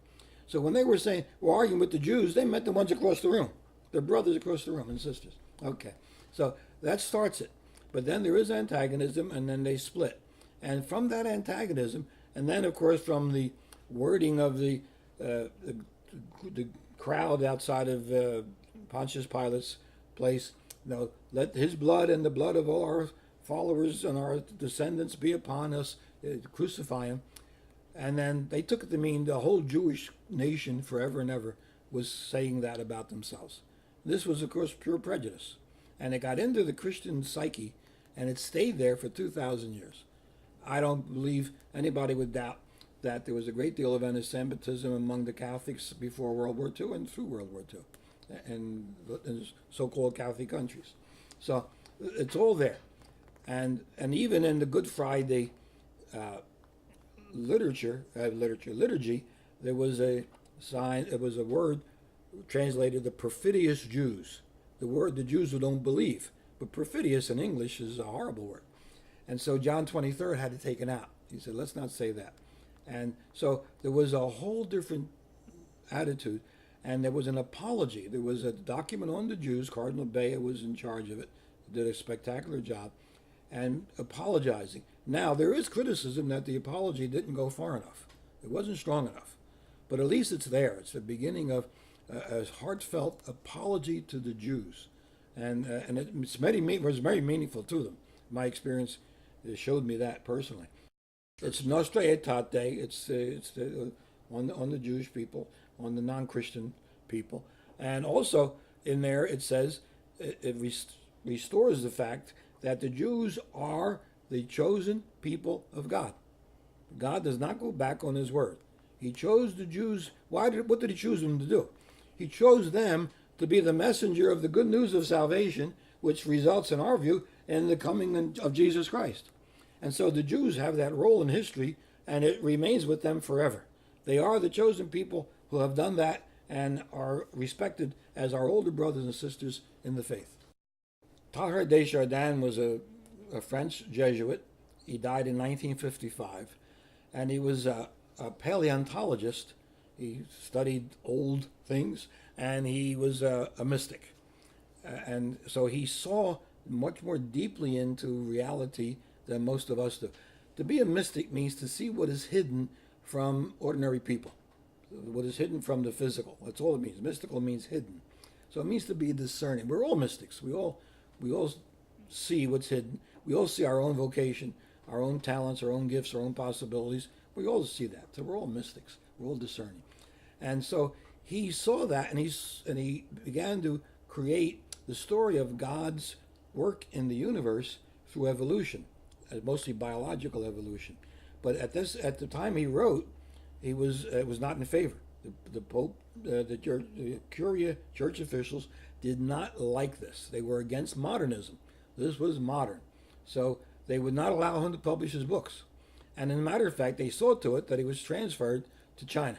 So when they were saying, we're arguing with the Jews, they meant the ones across the room. Their brothers across the room and sisters. Okay, so that starts it. But then there is antagonism, and then they split. And from that antagonism, and then, of course, from the wording of the crowd outside of Pontius Pilate's place, let his blood and the blood of all our followers and our descendants be upon us, crucify him. And then they took it to mean the whole Jewish nation forever and ever was saying that about themselves. This was, of course, pure prejudice. And it got into the Christian psyche, and it stayed there for 2,000 years. I don't believe anybody would doubt that there was a great deal of anti-Semitism among the Catholics before World War II and through World War II, and in so-called Catholic countries. So it's all there. And even in the Good Friday liturgy, there was a sign, it was a word translated the perfidious Jews, the Jews who don't believe. But perfidious in English is a horrible word. And so John 23rd had it taken out. He said, let's not say that. And so there was a whole different attitude, and there was an apology. There was a document on the Jews. Cardinal Bea was in charge of it, did a spectacular job, and apologizing. Now, there is criticism that the apology didn't go far enough. It wasn't strong enough. But at least it's there. It's the beginning of a heartfelt apology to the Jews. And it was very meaningful to them. My experience showed me that personally. It's Nostra Aetate. It's on the Jewish people, on the non-Christian people. And also in there it says, it restores the fact that the Jews are the chosen people of God. God does not go back on his word. He chose the Jews. What did he choose them to do? He chose them to be the messenger of the good news of salvation, which results, in our view, in the coming of Jesus Christ. And so the Jews have that role in history, and it remains with them forever. They are the chosen people who have done that and are respected as our older brothers and sisters in the faith. Teilhard de Chardin was a French Jesuit. He died in 1955, and he was a paleontologist. He studied old things, and he was a mystic. And so he saw much more deeply into reality than most of us do. To be a mystic means to see what is hidden from ordinary people, what is hidden from the physical. That's all it means. Mystical means hidden. So it means to be discerning. We're all mystics. We all see what's hidden. We all see our own vocation, our own talents, our own gifts, our own possibilities. We all see that. So we're all mystics. We're all discerning. And so he saw that, and he began to create the story of God's work in the universe through evolution, mostly biological evolution. But at the time he wrote, it was not in favor. The Pope, the Curia church officials did not like this. They were against modernism. This was modern. So they would not allow him to publish his books. And as a matter of fact, they saw to it that he was transferred to China.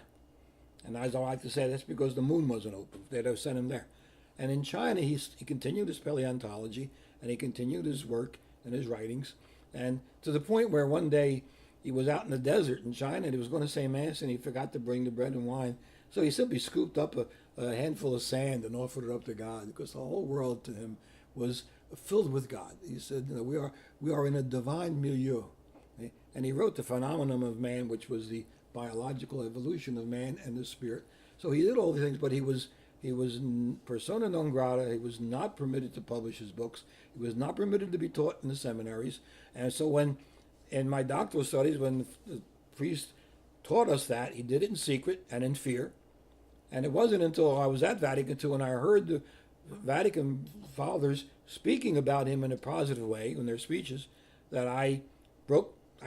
And as I like to say, that's because the moon wasn't open. They'd have sent him there. And in China, he continued his paleontology, and he continued his work and his writings. And to the point where one day he was out in the desert in China, and he was going to say Mass, and he forgot to bring the bread and wine. So he simply scooped up a handful of sand and offered it up to God, because the whole world to him was filled with God. He said, we are in a divine milieu. And he wrote the Phenomenon of Man, which was the biological evolution of man and the spirit. So he did all these things, but he was persona non grata. He was not permitted to publish his books. He was not permitted to be taught in the seminaries. And so when, in my doctoral studies, when the priest taught us that, he did it in secret and in fear. And it wasn't until I was at Vatican II and I heard the Vatican fathers speaking about him in a positive way in their speeches that I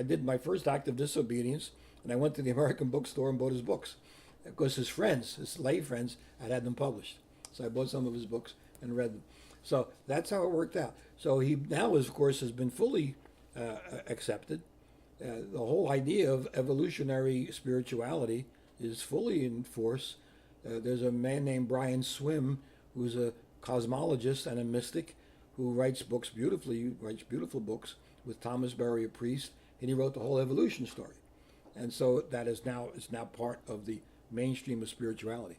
did my first act of disobedience, and I went to the American bookstore and bought his books, because his friends, his lay friends, had them published. So I bought some of his books and read them. So that's how it worked out. So he now, of course, has been fully accepted. The whole idea of evolutionary spirituality is fully in force. There's a man named Brian Swim, who's a cosmologist and a mystic, who writes books beautifully, writes beautiful books with Thomas Berry, a priest, and he wrote the whole evolution story. And so that is now part of the mainstream of spirituality.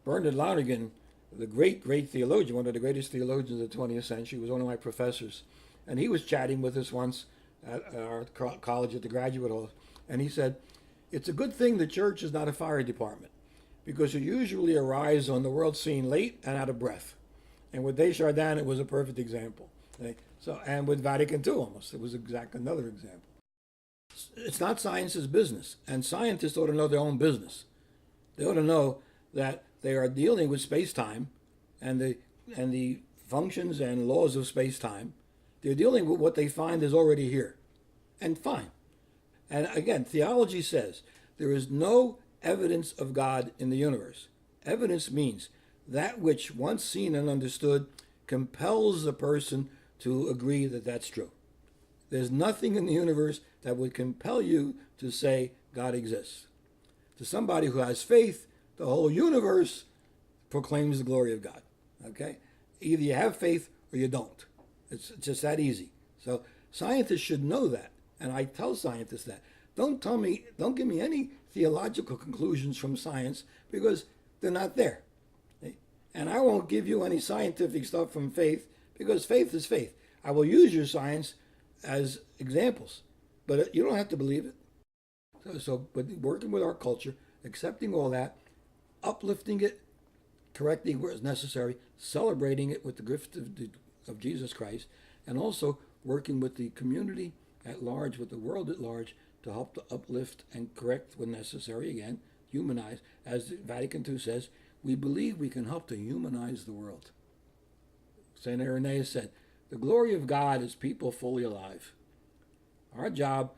Bernard Lonergan, the great theologian, one of the greatest theologians of the 20th century, was one of my professors. And he was chatting with us once at our college at the Graduate Hall. And he said, it's a good thing the church is not a fire department, because you usually arise on the world scene late and out of breath. And with Desjardins, it was a perfect example. Okay? So, and with Vatican II almost, it was another example. It's not science's business, and scientists ought to know their own business. They ought to know that they are dealing with space-time and the functions and laws of space-time. They're dealing with what they find is already here, and fine. And again, theology says there is no evidence of God in the universe. Evidence means that which, once seen and understood, compels a person to agree that that's true. There's nothing in the universe that would compel you to say God exists. To somebody who has faith, the whole universe proclaims the glory of God. Okay? Either you have faith or you don't. It's just that easy. So scientists should know that. And I tell scientists that. Don't give me any theological conclusions from science because they're not there. And I won't give you any scientific stuff from faith because faith is faith. I will use your science as examples, but you don't have to believe it. But working with our culture, accepting all that, uplifting it, correcting where it's necessary, celebrating it with the gift of Jesus Christ, and also working with the community at large, with the world at large, to help to uplift and correct when necessary, again, humanize. As Vatican II says, we believe we can help to humanize the world. St. Irenaeus said, the glory of God is people fully alive. Our job,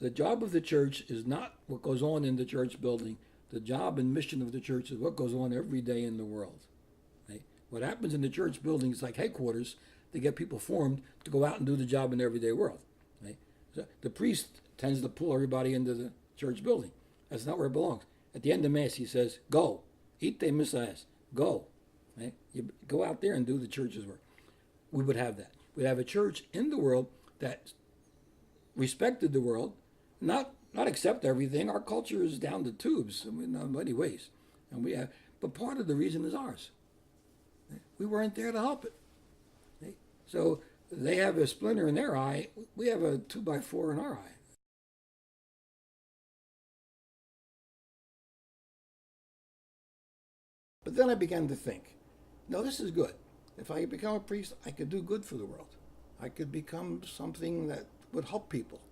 the job of the church is not what goes on in the church building. The job and mission of the church is what goes on every day in the world. Right? What happens in the church building is like headquarters to get people formed to go out and do the job in the everyday world. Right? So the priest tends to pull everybody into the church building. That's not where it belongs. At the end of Mass, he says, go. Ite missa est. Go. Right? You go out there and do the church's work. We would have that. We'd have a church in the world that respected the world, not accept everything. Our culture is down the tubes in many ways, and but part of the reason is ours. We weren't there to help it. So they have a splinter in their eye. We have a 2x4 in our eye. But then I began to think, no, this is good. If I become a priest, I could do good for the world. I could become something that would help people.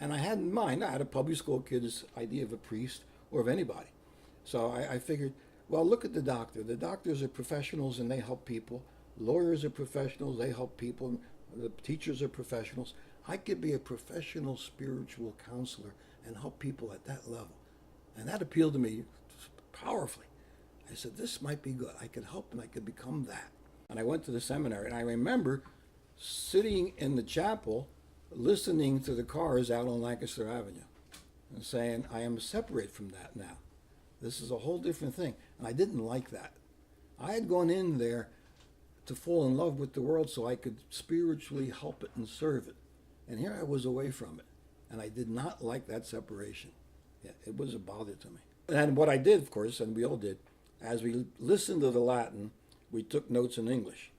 And I had in mind, I had a public school kid's idea of a priest or of anybody. So I figured, well, look at the doctor. The doctors are professionals and they help people. Lawyers are professionals, they help people. The teachers are professionals. I could be a professional spiritual counselor and help people at that level. And that appealed to me powerfully. I said, this might be good. I could help and I could become that. And I went to the seminary, and I remember sitting in the chapel listening to the cars out on Lancaster Avenue and saying, I am separate from that now. This is a whole different thing. And I didn't like that. I had gone in there to fall in love with the world so I could spiritually help it and serve it. And here I was away from it. And I did not like that separation. Yeah, it was a bother to me. And what I did, of course, and we all did, as we listened to the Latin, we took notes in English.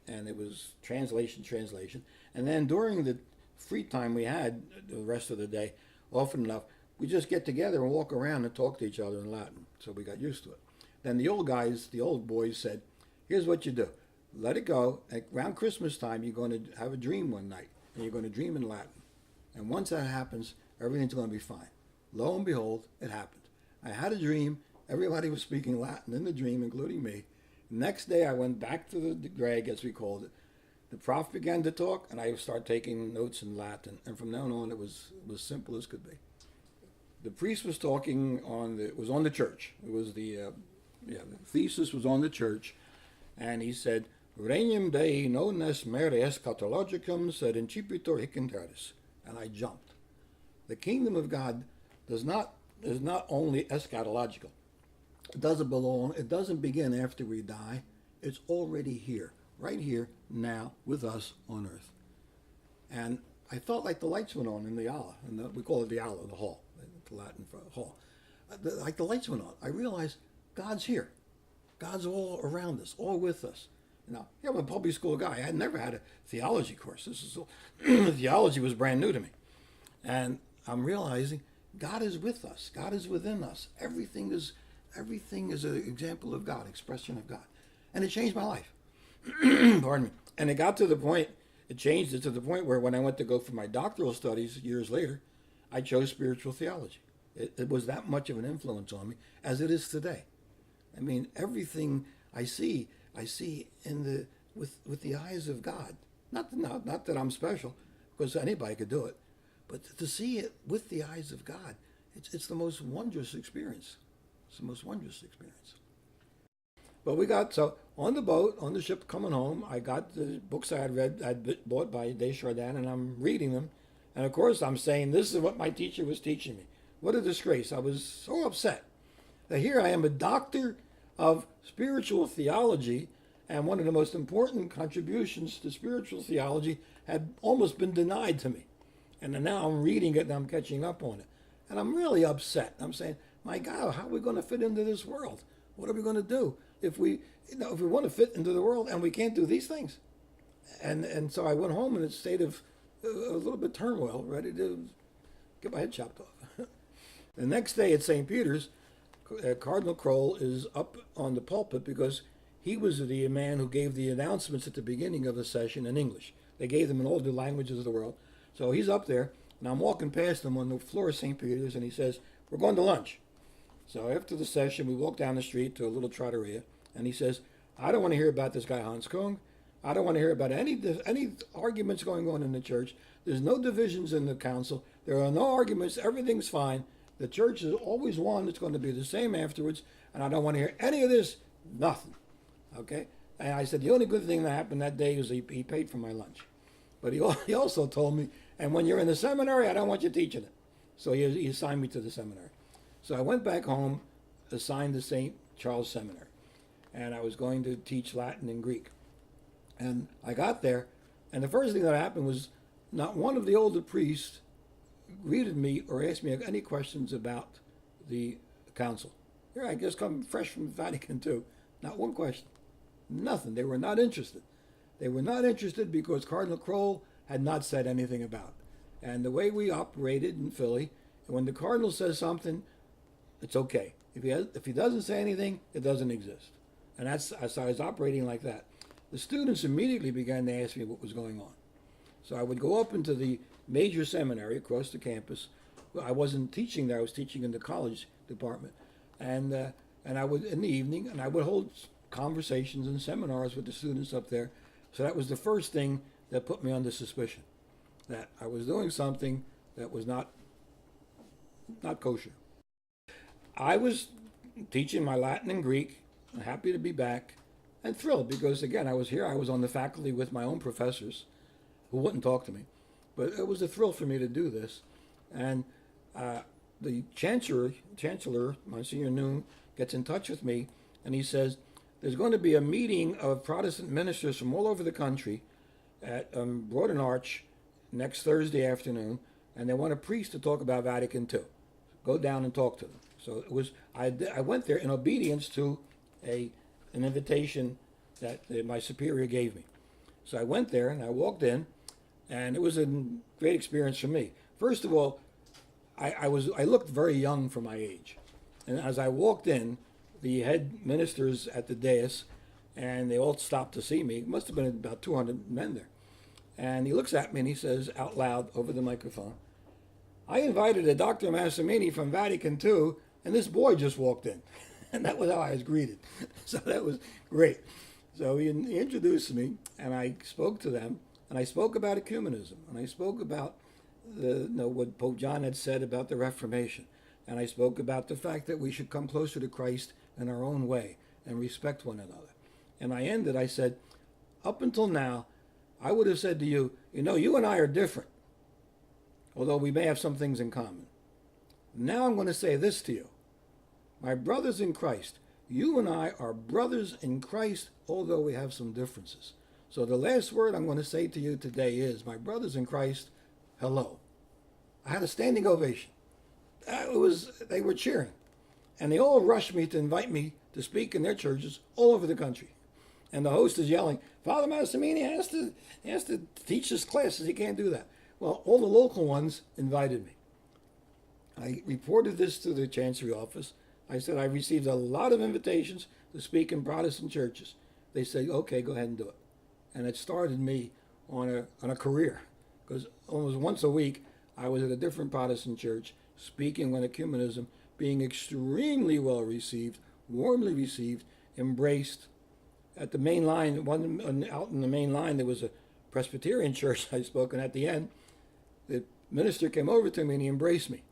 And it was translation. And then during the free time we had the rest of the day, often enough, we just get together and walk around and talk to each other in Latin. So we got used to it. Then the old boys said, here's what you do. Let it go. Around Christmas time, you're going to have a dream one night. And you're going to dream in Latin. And once that happens, everything's going to be fine. Lo and behold, it happened. I had a dream. Everybody was speaking Latin in the dream, including me. Next day, I went back to the Greg, as we called it. The prof began to talk, and I started taking notes in Latin. And from then on, it was simple as could be. The priest was talking it was on the church. It was the thesis was on the church. And he said, Regnum Dei non est mere eschatologicum, sed incipitur hic interis. And I jumped. The kingdom of God is not only eschatological. It doesn't begin after we die. It's already here, right here, now, with us on earth. And I felt like the lights went on in the aula. We call it the aula, the hall, the Latin for hall. Like the lights went on. I realized God's here. God's all around us, all with us. Now, I'm a public school guy. I had never had a theology course. Theology was brand new to me. And I'm realizing God is with us. God is within us. Everything is an example of God, expression of God. And it changed my life. Pardon me. And it changed it to the point where when I went to go for my doctoral studies years later, I chose spiritual theology. It was that much of an influence on me, as it is today. I mean, everything I see with the eyes of God. Not that I'm special, because anybody could do it, but to see it with the eyes of God, it's the most wondrous experience. It's the most wondrous experience. But we got, so on the boat, on the ship coming home, I got the books I had read, I'd bought by Desjardins, and I'm reading them. And of course, I'm saying, this is what my teacher was teaching me. What a disgrace. I was so upset. Now here I am, a doctor of spiritual theology, and one of the most important contributions to spiritual theology had almost been denied to me. And then now I'm reading it and I'm catching up on it. And I'm really upset. I'm saying, my God, how are we going to fit into this world? What are we going to do if we want to fit into the world and we can't do these things? And so I went home in a state of a little bit turmoil, ready to get my head chopped off. The next day at St. Peter's, Cardinal Kroll is up on the pulpit because he was the man who gave the announcements at the beginning of the session in English. They gave them in all the languages of the world. So he's up there, and I'm walking past him on the floor of St. Peter's, and he says, "We're going to lunch." So after the session, we walk down the street to a little trattoria, and he says, "I don't want to hear about this guy Hans Kung. I don't want to hear about any arguments going on in the church. There's no divisions in the council. There are no arguments. Everything's fine. The church is always one. It's going to be the same afterwards, and I don't want to hear any of this, nothing." Okay? And I said, the only good thing that happened that day was he paid for my lunch. But he also told me, and when you're in the seminary, I don't want you teaching it. So he assigned me to the seminary. So I went back home, assigned to St. Charles Seminary, and I was going to teach Latin and Greek. And I got there, and the first thing that happened was not one of the older priests greeted me or asked me any questions about the council. Here I just come fresh from Vatican II. Not one question. Nothing. They were not interested. They were not interested because Cardinal Kroll had not said anything about it. And the way we operated in Philly, when the cardinal says something, it's okay. If he doesn't say anything, it doesn't exist. And that's so I was operating like that. The students immediately began to ask me what was going on. So I would go up into the major seminary across the campus. I wasn't teaching there. I was teaching in the college department. And I would, in the evening, and I would hold conversations and seminars with the students up there. So that was the first thing that put me under suspicion, that I was doing something that was not kosher. I was teaching my Latin and Greek, happy to be back, and thrilled because, again, I was here. I was on the faculty with my own professors who wouldn't talk to me. But it was a thrill for me to do this. And the Chancellor, Monsignor Noon, gets in touch with me, and he says, there's going to be a meeting of Protestant ministers from all over the country at Broad and Arch next Thursday afternoon, and they want a priest to talk about Vatican II. Go down and talk to them. So it was. I went there in obedience to an invitation that my superior gave me. So I went there, and I walked in, and it was a great experience for me. First of all, I looked very young for my age. And as I walked in, the head ministers at the dais, and they all stopped to see me. It must have been about 200 men there. And he looks at me and he says out loud over the microphone, "I invited a Dr. Massimini from Vatican II, and this boy just walked in." And that was how I was greeted. So that was great. So he introduced me, and I spoke to them, and I spoke about ecumenism, and I spoke about what Pope John had said about the Reformation, and I spoke about the fact that we should come closer to Christ in our own way and respect one another. And I said, up until now, I would have said to you, you and I are different, although we may have some things in common. Now I'm going to say this to you. My brothers in Christ, you and I are brothers in Christ, although we have some differences. So the last word I'm going to say to you today is, my brothers in Christ, hello. I had a standing ovation. They were cheering. And they all rushed me to invite me to speak in their churches all over the country. And the host is yelling, "Father Massimini has to teach his classes. He can't do that." Well, all the local ones invited me. I reported this to the Chancery office. I said, I received a lot of invitations to speak in Protestant churches. They said, okay, go ahead and do it. And it started me on a career, because almost once a week I was at a different Protestant church speaking on ecumenism, being extremely well received, warmly received, embraced. At the main line, out in the main line, there was a Presbyterian church I spoke, and at the end, the minister came over to me and he embraced me.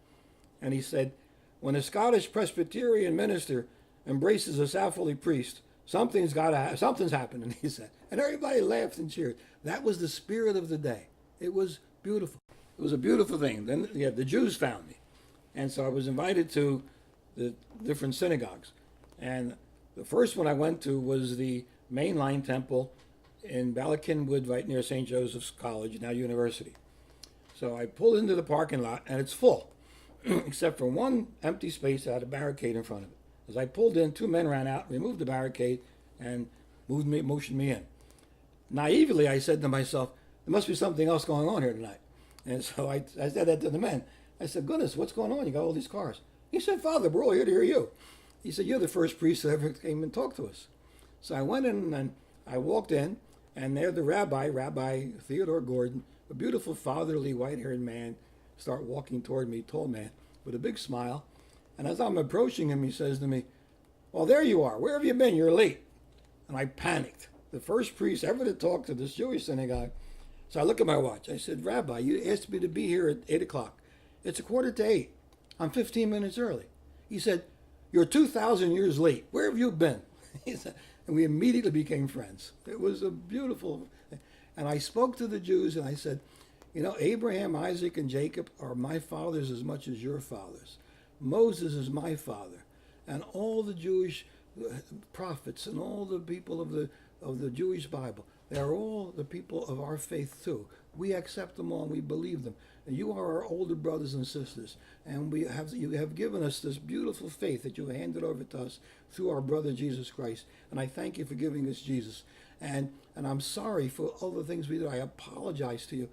And he said, when a Scottish Presbyterian minister embraces a Southwelly priest, something's happening, he said. And everybody laughed and cheered. That was the spirit of the day. It was beautiful. It was a beautiful thing. Then the Jews found me. And so I was invited to the different synagogues. And the first one I went to was the mainline temple in Ballykinwood, right near St. Joseph's College, now university. So I pulled into the parking lot, and it's full, except for one empty space that had a barricade in front of it. As I pulled in, two men ran out, removed the barricade, and motioned me in. Naively, I said to myself, there must be something else going on here tonight. And so I said that to the men. I said, goodness, what's going on? You got all these cars. He said, Father, we're all here to hear you. He said, you're the first priest that ever came and talked to us. So I went in and I walked in, and there the Rabbi Theodore Gordon, a beautiful fatherly white-haired man, start walking toward me, tall man, with a big smile. And as I'm approaching him, he says to me, well, there you are. Where have you been? You're late. And I panicked. The first priest ever to talk to this Jewish synagogue. So I look at my watch. I said, Rabbi, you asked me to be here at 8 o'clock. It's 7:45. I'm 15 minutes early. He said, you're 2,000 years late. Where have you been? He said, and we immediately became friends. It was a beautiful, and I spoke to the Jews and I said, you know, Abraham, Isaac, and Jacob are my fathers as much as your fathers. Moses is my father. And all the Jewish prophets and all the people of the Jewish Bible, they are all the people of our faith too. We accept them all and we believe them. And you are our older brothers and sisters. And you have given us this beautiful faith that you handed over to us through our brother Jesus Christ. And I thank you for giving us Jesus. And I'm sorry for all the things we do. I apologize to you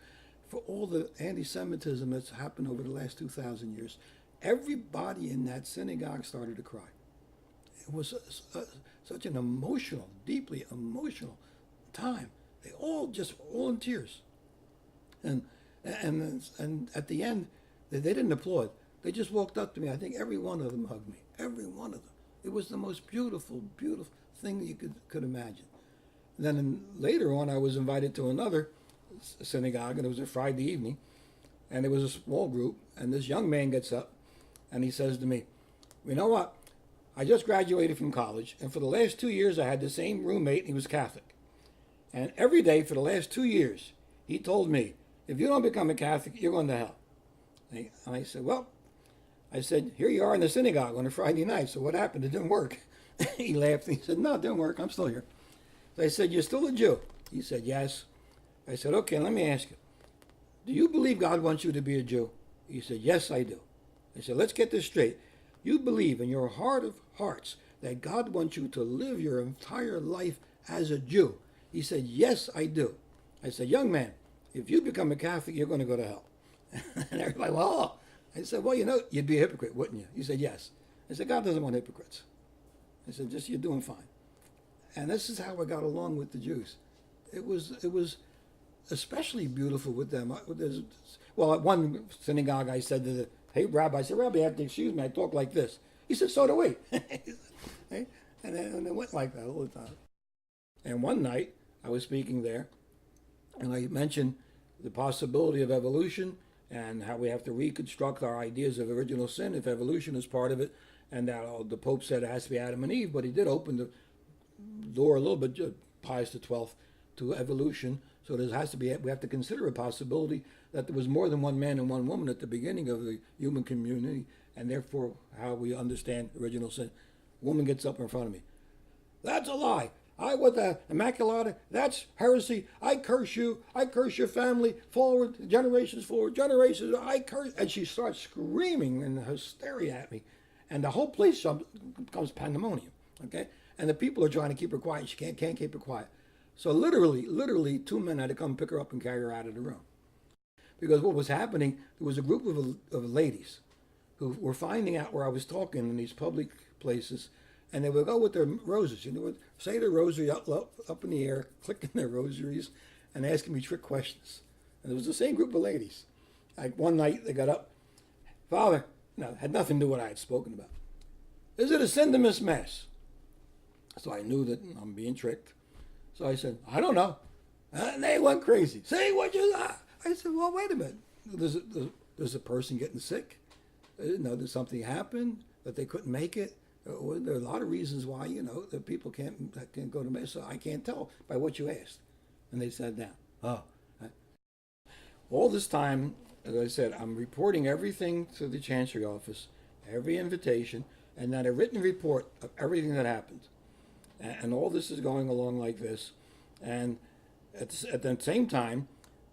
for all the anti-Semitism that's happened over the last 2,000 years. Everybody in that synagogue started to cry. It was such an emotional, deeply emotional time. They all in tears. And at the end, they didn't applaud. They just walked up to me. I think every one of them hugged me. Every one of them. It was the most beautiful, beautiful thing that you could imagine. And then later on, I was invited to another synagogue, and it was a Friday evening, and there was a small group, and this young man gets up, and he says to me, you know what? I just graduated from college, and for the last 2 years, I had the same roommate, and he was Catholic. And every day for the last 2 years, he told me, if you don't become a Catholic, you're going to hell. And I said, well, here you are in the synagogue on a Friday night, so what happened? It didn't work. He laughed, and he said, no, it didn't work. I'm still here. So I said, you're still a Jew? He said, yes. I said, okay, let me ask you. Do you believe God wants you to be a Jew? He said, yes, I do. I said, let's get this straight. You believe in your heart of hearts that God wants you to live your entire life as a Jew? He said, yes, I do. I said, young man, if you become a Catholic, you're going to go to hell. And everybody, well, I said, well, you know, you'd be a hypocrite, wouldn't you? He said, yes. I said, God doesn't want hypocrites. I said, just you're doing fine. And this is how I got along with the Jews. It was especially beautiful with them. Well, at one synagogue, I said to the Rabbi, I said, Rabbi, you have to excuse me, I talk like this. He said, so do we. And it went like that all the time. And one night, I was speaking there, and I mentioned the possibility of evolution and how we have to reconstruct our ideas of original sin if evolution is part of it, and that the Pope said it has to be Adam and Eve, but he did open the door a little bit, Pius XII, to evolution. So we have to consider a possibility that there was more than one man and one woman at the beginning of the human community, and therefore how we understand original sin. Woman gets up in front of me. That's a lie. I with the Immaculata, that's heresy. I curse you. I curse your family. Forward, generations, I curse. And she starts screaming in hysteria at me. And the whole place becomes pandemonium. Okay? And the people are trying to keep her quiet. She can't keep her quiet. So literally, two men had to come pick her up and carry her out of the room. Because what was happening, there was a group of ladies who were finding out where I was talking in these public places, and they would go with their roses, would say their rosary up in the air, clicking their rosaries, and asking me trick questions. And it was the same group of ladies. Like one night they got up, Father, no, had nothing to do with what I had spoken about. Is it a sin to miss Mass? So I knew that I'm being tricked. So I said, I don't know. And they went crazy. Say what you are. I said, well, wait a minute. There's a person getting sick. Did something happen that they couldn't make it? Well, there are a lot of reasons why, that people can't go to Mass. So I can't tell by what you asked. And they sat down. Oh. All this time, as I said, I'm reporting everything to the Chancery office, every invitation, and then a written report of everything that happened. And all this is going along like this. And at the same time,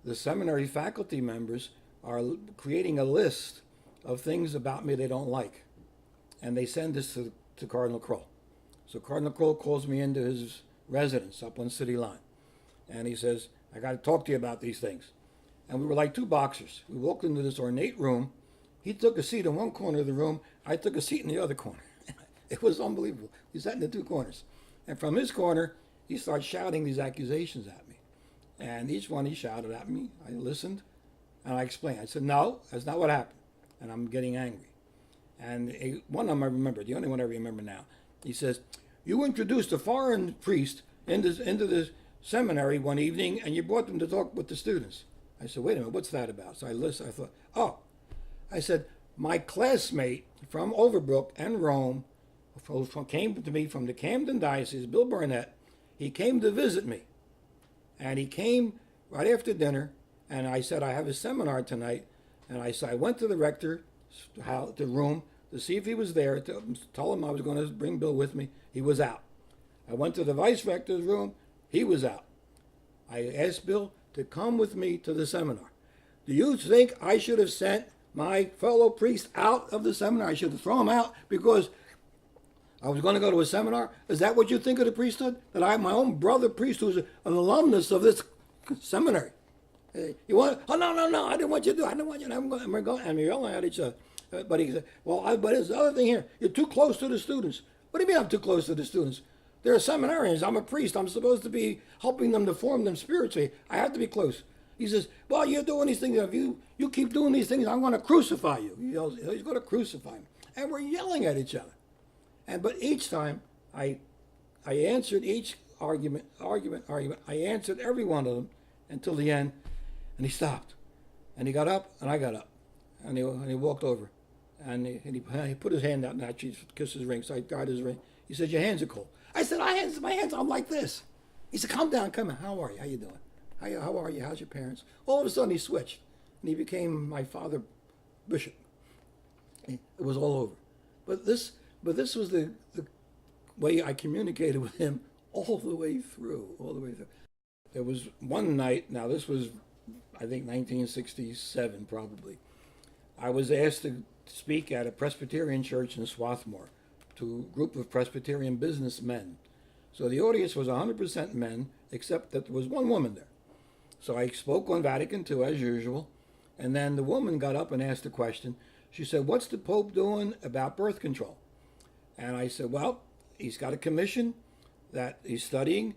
the seminary faculty members are creating a list of things about me they don't like. And they send this to Cardinal Kroll. So Cardinal Kroll calls me into his residence up on City Line. And he says, I got to talk to you about these things. And we were like two boxers. We walked into this ornate room. He took a seat in one corner of the room. I took a seat in the other corner. It was unbelievable. We sat in the two corners. And from his corner, he started shouting these accusations at me. And each one he shouted at me. I listened, and I explained. I said, no, that's not what happened. And I'm getting angry. And one of them I remember, the only one I remember now. He says, you introduced a foreign priest into the seminary one evening, and you brought them to talk with the students. I said, wait a minute, what's that about? So I listened. I thought, oh. I said, my classmate from Overbrook and Rome came to me from the Camden Diocese, Bill Burnett. He came to visit me. And he came right after dinner, and I said, I have a seminar tonight. And I went to the rector, the room, to see if he was there, to tell him I was going to bring Bill with me. He was out. I went to the vice rector's room. He was out. I asked Bill to come with me to the seminar. Do you think I should have sent my fellow priest out of the seminar? I should have thrown him out because I was going to go to a seminar? Is that what you think of the priesthood? That I have my own brother priest who's an alumnus of this seminary. You want? Oh, no, I didn't want you to do it. I didn't want you to. And we're yelling at each other. But he said, well, but there's the other thing here. You're too close to the students. What do you mean I'm too close to the students? They're seminarians. I'm a priest. I'm supposed to be helping them to form them spiritually. I have to be close. He says, well, you're doing these things. If you keep doing these things, I'm going to crucify you. He yells, he's going to crucify me. And we're yelling at each other. But each time, I answered each argument. I answered every one of them until the end. And he stopped. And he got up, and I got up. And he walked over. And he put his hand out, and I kissed his ring. So I got his ring. He said, your hands are cold. I said, my hands, I'm like this. He said, calm down, come on. How are you? How you doing? How are you? How's your parents? All of a sudden, he switched. And he became my father bishop. It was all over. But this was the way I communicated with him all the way through. There was one night, now this was, I think, 1967 probably. I was asked to speak at a Presbyterian church in Swarthmore to a group of Presbyterian businessmen. So the audience was 100% men, except that there was one woman there. So I spoke on Vatican II, as usual, and then the woman got up and asked a question. She said, what's the Pope doing about birth control? And I said, well, he's got a commission that he's studying.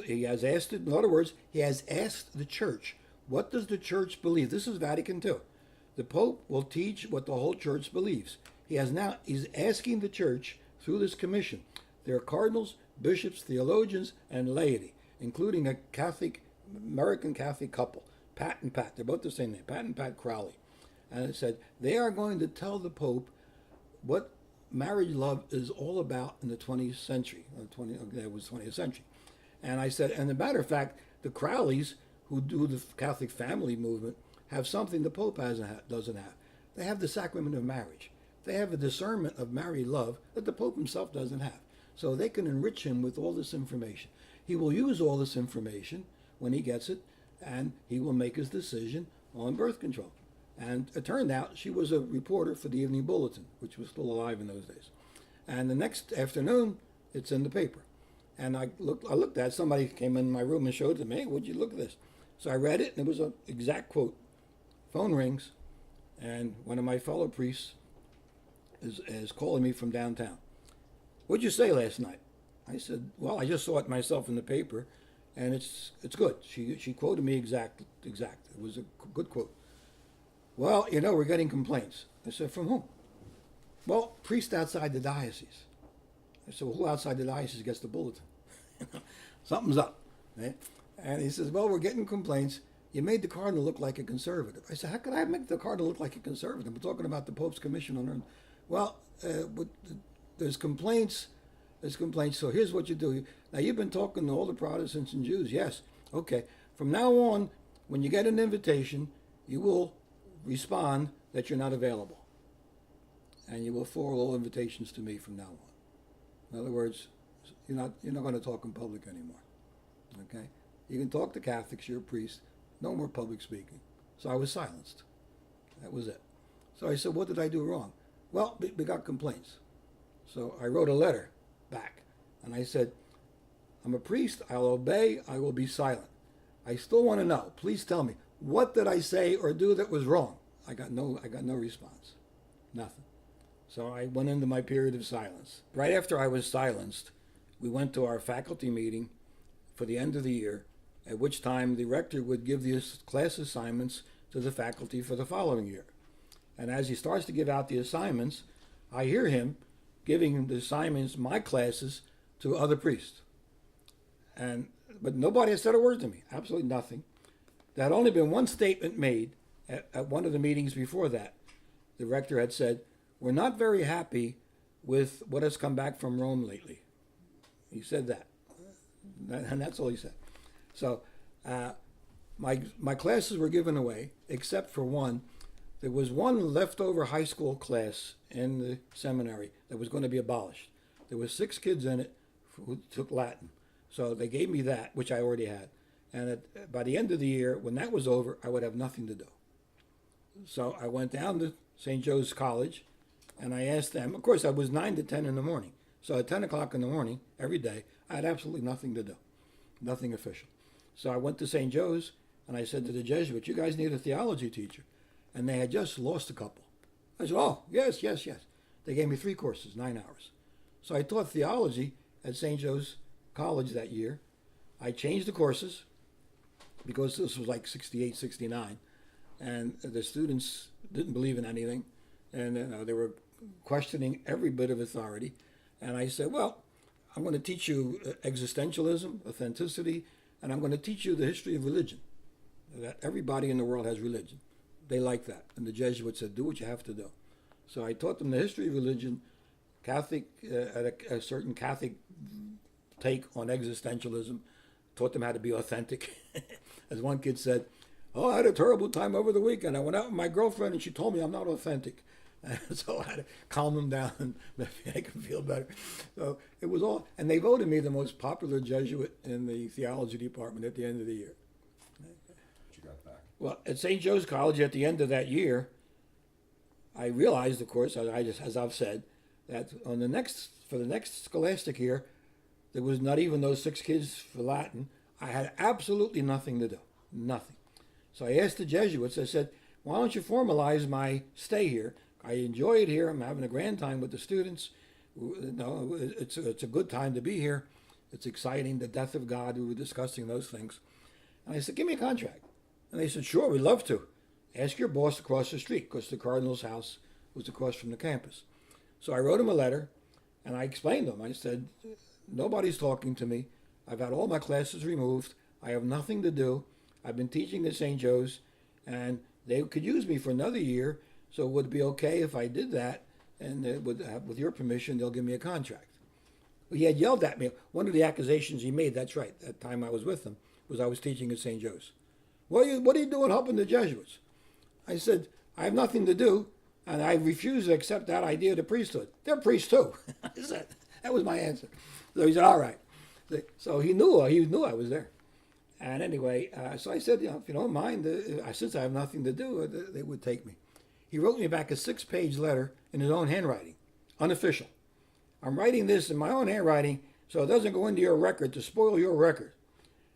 He has asked it, in other words, he has asked the church, what does the church believe? This is Vatican II. The Pope will teach what the whole church believes. He's asking the church through this commission. There are cardinals, bishops, theologians, and laity, including a American Catholic couple, Pat and Pat. They're both the same name, Pat and Pat Crowley. And it said, they are going to tell the Pope what marriage love is all about in the 20th century. That was 20th century. And I said, and as a matter of fact, the Crowleys, who do the Catholic family movement, have something the Pope doesn't have. They have the sacrament of marriage. They have a discernment of married love that the Pope himself doesn't have. So they can enrich him with all this information. He will use all this information when he gets it, and he will make his decision on birth control. And it turned out she was a reporter for the Evening Bulletin, which was still alive in those days. And the next afternoon, it's in the paper. And I looked at it. Somebody came in my room and showed it to me. Hey, would you look at this? So I read it, and it was an exact quote. Phone rings, and one of my fellow priests is calling me from downtown. What'd you say last night? I said, well, I just saw it myself in the paper, and it's good. She quoted me exact. It was a good quote. Well, we're getting complaints. I said, from whom? Well, priest outside the diocese. I said, well, who outside the diocese gets the bulletin? Something's up. Right? And he says, well, we're getting complaints. You made the cardinal look like a conservative. I said, how could I make the cardinal look like a conservative? We're talking about the Pope's commission on. Well, there's complaints. There's complaints. So here's what you do. Now, you've been talking to all the Protestants and Jews. Yes. Okay. From now on, when you get an invitation, you will respond that you're not available. And you will forward all invitations to me from now on. In other words, you're not going to talk in public anymore. Okay? You can talk to Catholics, you're a priest. No more public speaking. So I was silenced. That was it. So I said, what did I do wrong? Well, we got complaints. So I wrote a letter back. And I said, I'm a priest, I'll obey, I will be silent. I still want to know, please tell me, what did I say or do that was wrong? I got no response. Nothing. So I went into my period of silence. Right after I was silenced, we went to our faculty meeting for the end of the year, at which time the rector would give the class assignments to the faculty for the following year. And as he starts to give out the assignments, I hear him giving the assignments, my classes, to other priests. But nobody had said a word to me, absolutely nothing. There had only been one statement made at one of the meetings before that. The rector had said, we're not very happy with what has come back from Rome lately. He said that. And that's all he said. So my classes were given away, except for one. There was one leftover high school class in the seminary that was going to be abolished. There were 6 kids in it who took Latin. So they gave me that, which I already had. And by the end of the year, when that was over, I would have nothing to do. So I went down to St. Joe's College, and I asked them. Of course, I was 9 to 10 in the morning. So at 10 o'clock in the morning, every day, I had absolutely nothing to do, nothing official. So I went to St. Joe's, and I said to the Jesuits, you guys need a theology teacher. And they had just lost a couple. I said, oh, yes. They gave me 3 courses, 9 hours. So I taught theology at St. Joe's College that year. I changed the courses because this was like 68, 69. And the students didn't believe in anything. And they were questioning every bit of authority. And I said, well, I'm going to teach you existentialism, authenticity, and I'm going to teach you the history of religion. That everybody in the world has religion. They like that. And the Jesuits said, do what you have to do. So I taught them the history of religion, Catholic, a certain Catholic take on existentialism, taught them how to be authentic. As one kid said, oh, I had a terrible time over the weekend. I went out with my girlfriend and she told me I'm not authentic. So I had to calm them down and make them feel better. So it was all, and they voted me the most popular Jesuit in the theology department at the end of the year. What you got back? Well, at St. Joe's College at the end of that year, I realized, of course, as I've said, that for the next scholastic year, there was not even those 6 kids for Latin. I had absolutely nothing to do, nothing. So I asked the Jesuits, I said, why don't you formalize my stay here? I enjoy it here. I'm having a grand time with the students. No, it's a good time to be here. It's exciting, the death of God. We were discussing those things. And I said, give me a contract. And they said, sure, we'd love to. Ask your boss across the street, because the cardinal's house was across from the campus. So I wrote him a letter, and I explained to him. I said, nobody's talking to me. I've had all my classes removed. I have nothing to do. I've been teaching at St. Joe's, and they could use me for another year, so would it be okay if I did that? And with your permission, they'll give me a contract. He had yelled at me. One of the accusations he made, that's right, that time I was with him, was I was teaching at St. Joe's. What are you doing helping the Jesuits? I said, I have nothing to do, and I refuse to accept that idea of the priesthood. They're priests too. I said, that was my answer. So he said, all right. So he knew I was there. And anyway, so I said, if you don't mind, since I have nothing to do, they would take me. He wrote me back a 6-page letter in his own handwriting, unofficial. I'm writing this in my own handwriting so it doesn't go into your record to spoil your record.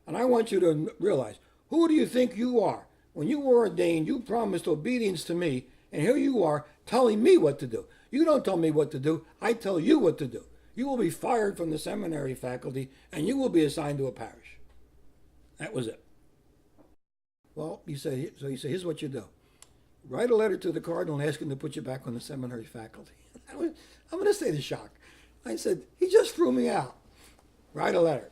And I want you to realize, who do you think you are? When you were ordained, you promised obedience to me, and here you are telling me what to do. You don't tell me what to do, I tell you what to do. You will be fired from the seminary faculty, and you will be assigned to a parish. That was it. Well, he said, here's what you do. write a letter to the cardinal and ask him to put you back on the seminary faculty. I'm going to say the shock. I said, he just threw me out. Write a letter.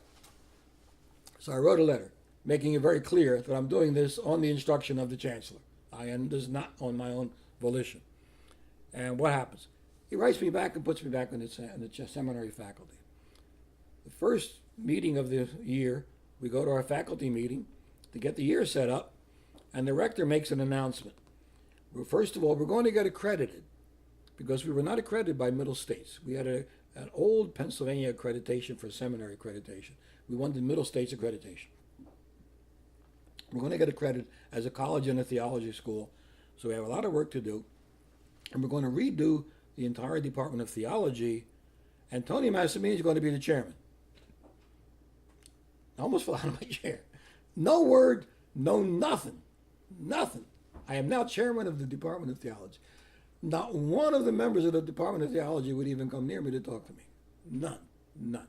So I wrote a letter, making it very clear that I'm doing this on the instruction of the chancellor. I am this not on my own volition. And what happens? He writes me back and puts me back on the seminary faculty. The first meeting of the year, we go to our faculty meeting to get the year set up, and the rector makes an announcement. Well, first of all, we're going to get accredited because we were not accredited by Middle States. We had an old Pennsylvania accreditation for seminary accreditation. We wanted Middle States accreditation. We're going to get accredited as a college and a theology school, so we have a lot of work to do. And we're going to redo the entire Department of Theology, and Tony Massimini is going to be the chairman. I almost fell out of my chair. No word, no nothing. Nothing. I am now chairman of the Department of Theology. Not one of the members of the Department of Theology would even come near me to talk to me. None. None.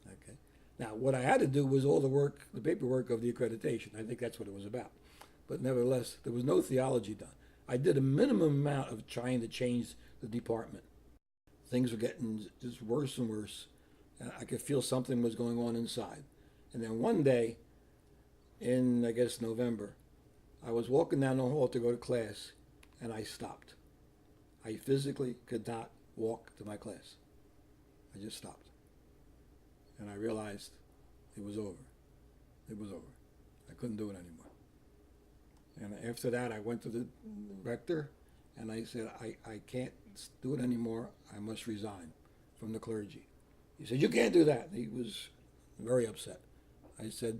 Okay. Now, what I had to do was all the work, the paperwork of the accreditation. I think that's what it was about. But nevertheless, there was no theology done. I did a minimum amount of trying to change the department. Things were getting just worse and worse. I could feel something was going on inside. And then one day, in, I guess, November, I was walking down the hall to go to class, and I stopped. I physically could not walk to my class. I just stopped. And I realized it was over. It was over. I couldn't do it anymore. And after that, I went to the rector, and I said, I can't do it anymore. I must resign from the clergy. He said, you can't do that. He was very upset. I said,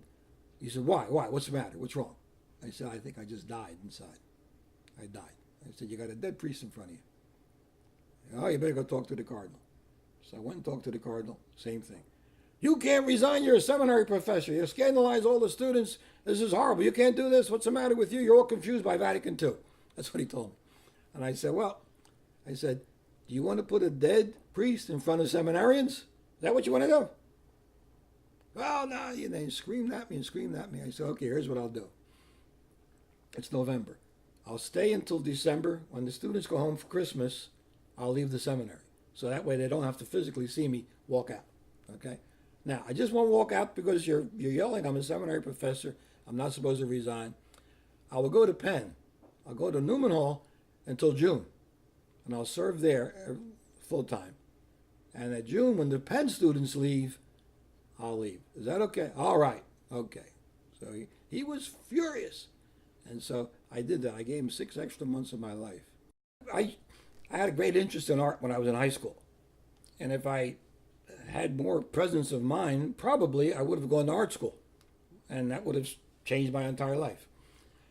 he said, why? What's the matter? What's wrong? I said, I think I just died inside. I died. I said, you got a dead priest in front of you. Oh, you better go talk to the cardinal. So I went and talked to the cardinal. Same thing. You can't resign. You're a seminary professor. You scandalize all the students. This is horrible. You can't do this. What's the matter with you? You're all confused by Vatican II. That's what he told me. And I said, well, do you want to put a dead priest in front of seminarians? Is that what you want to do? Well, no, they screamed at me and screamed at me. I said, okay, here's what I'll do. It's November. I'll stay until December. When the students go home for Christmas, I'll leave the seminary. So that way they don't have to physically see me walk out. Okay? Now, I just won't walk out because you're yelling. I'm a seminary professor. I'm not supposed to resign. I will go to Penn. I'll go to Newman Hall until June. And I'll serve there full time. And at June, when the Penn students leave, I'll leave. Is that okay? All right. Okay. So he was furious. And so I did that. I gave him 6 extra months of my life. I had a great interest in art when I was in high school. And if I had more presence of mind, probably I would have gone to art school. And that would have changed my entire life.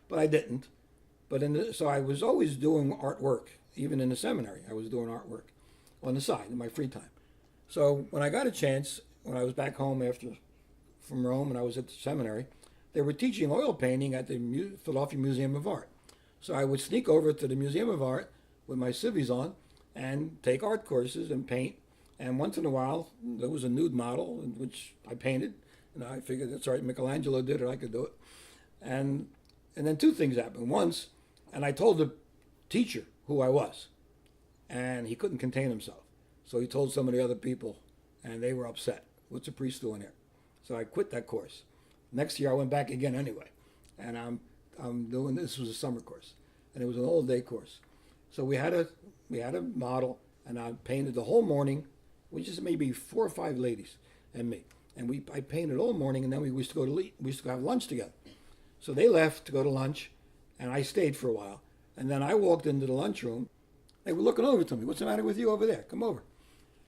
But I didn't. So I was always doing artwork. Even in the seminary, I was doing artwork on the side in my free time. So when I got a chance, when I was back home from Rome and I was at the seminary, they were teaching oil painting at the Philadelphia Museum of Art. So I would sneak over to the Museum of Art with my civvies on and take art courses and paint. And once in a while, there was a nude model, which I painted. And I figured, that's all right, Michelangelo did it, I could do it. And then 2 things happened. Once, and I told the teacher who I was, and he couldn't contain himself. So he told some of the other people, and they were upset. What's a priest doing here? So I quit that course. Next year I went back again anyway, and I'm doing, this was a summer course, and it was an all-day course. So we had a model, and I painted the whole morning, which is maybe 4 or 5 ladies and me, and I painted all morning, and then we used to have lunch together. So they left to go to lunch, and I stayed for a while, and then I walked into the lunchroom. They were looking over to me. What's the matter with you over there? Come over.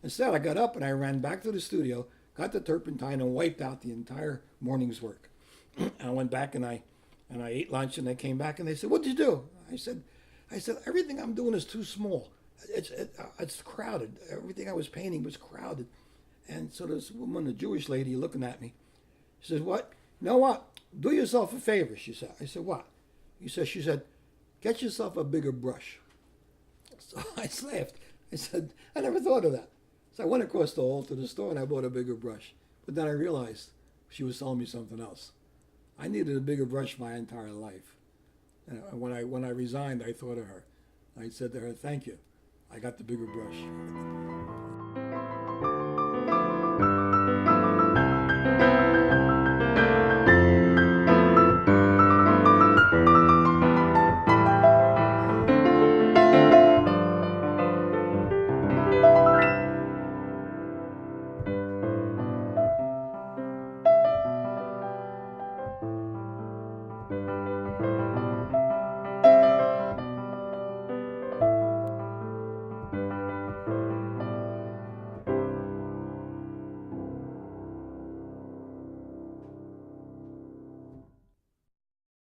Instead, I got up and I ran back to the studio, got the turpentine, and wiped out the entire morning's work. And I went back and I ate lunch, and I came back and they said, "What did you do?" I said, "Everything I'm doing is too small. It's crowded. Everything I was painting was crowded." And so this woman, a Jewish lady, looking at me, she says, "What? You know what? Do yourself a favor," she said. I said, "What?" She said, "Get yourself a bigger brush." So I laughed. I said, "I never thought of that." So I went across the hall to the store and I bought a bigger brush. But then I realized she was telling me something else. I needed a bigger brush my entire life. And when I resigned, I thought of her. I said to her, "Thank you. I got the bigger brush."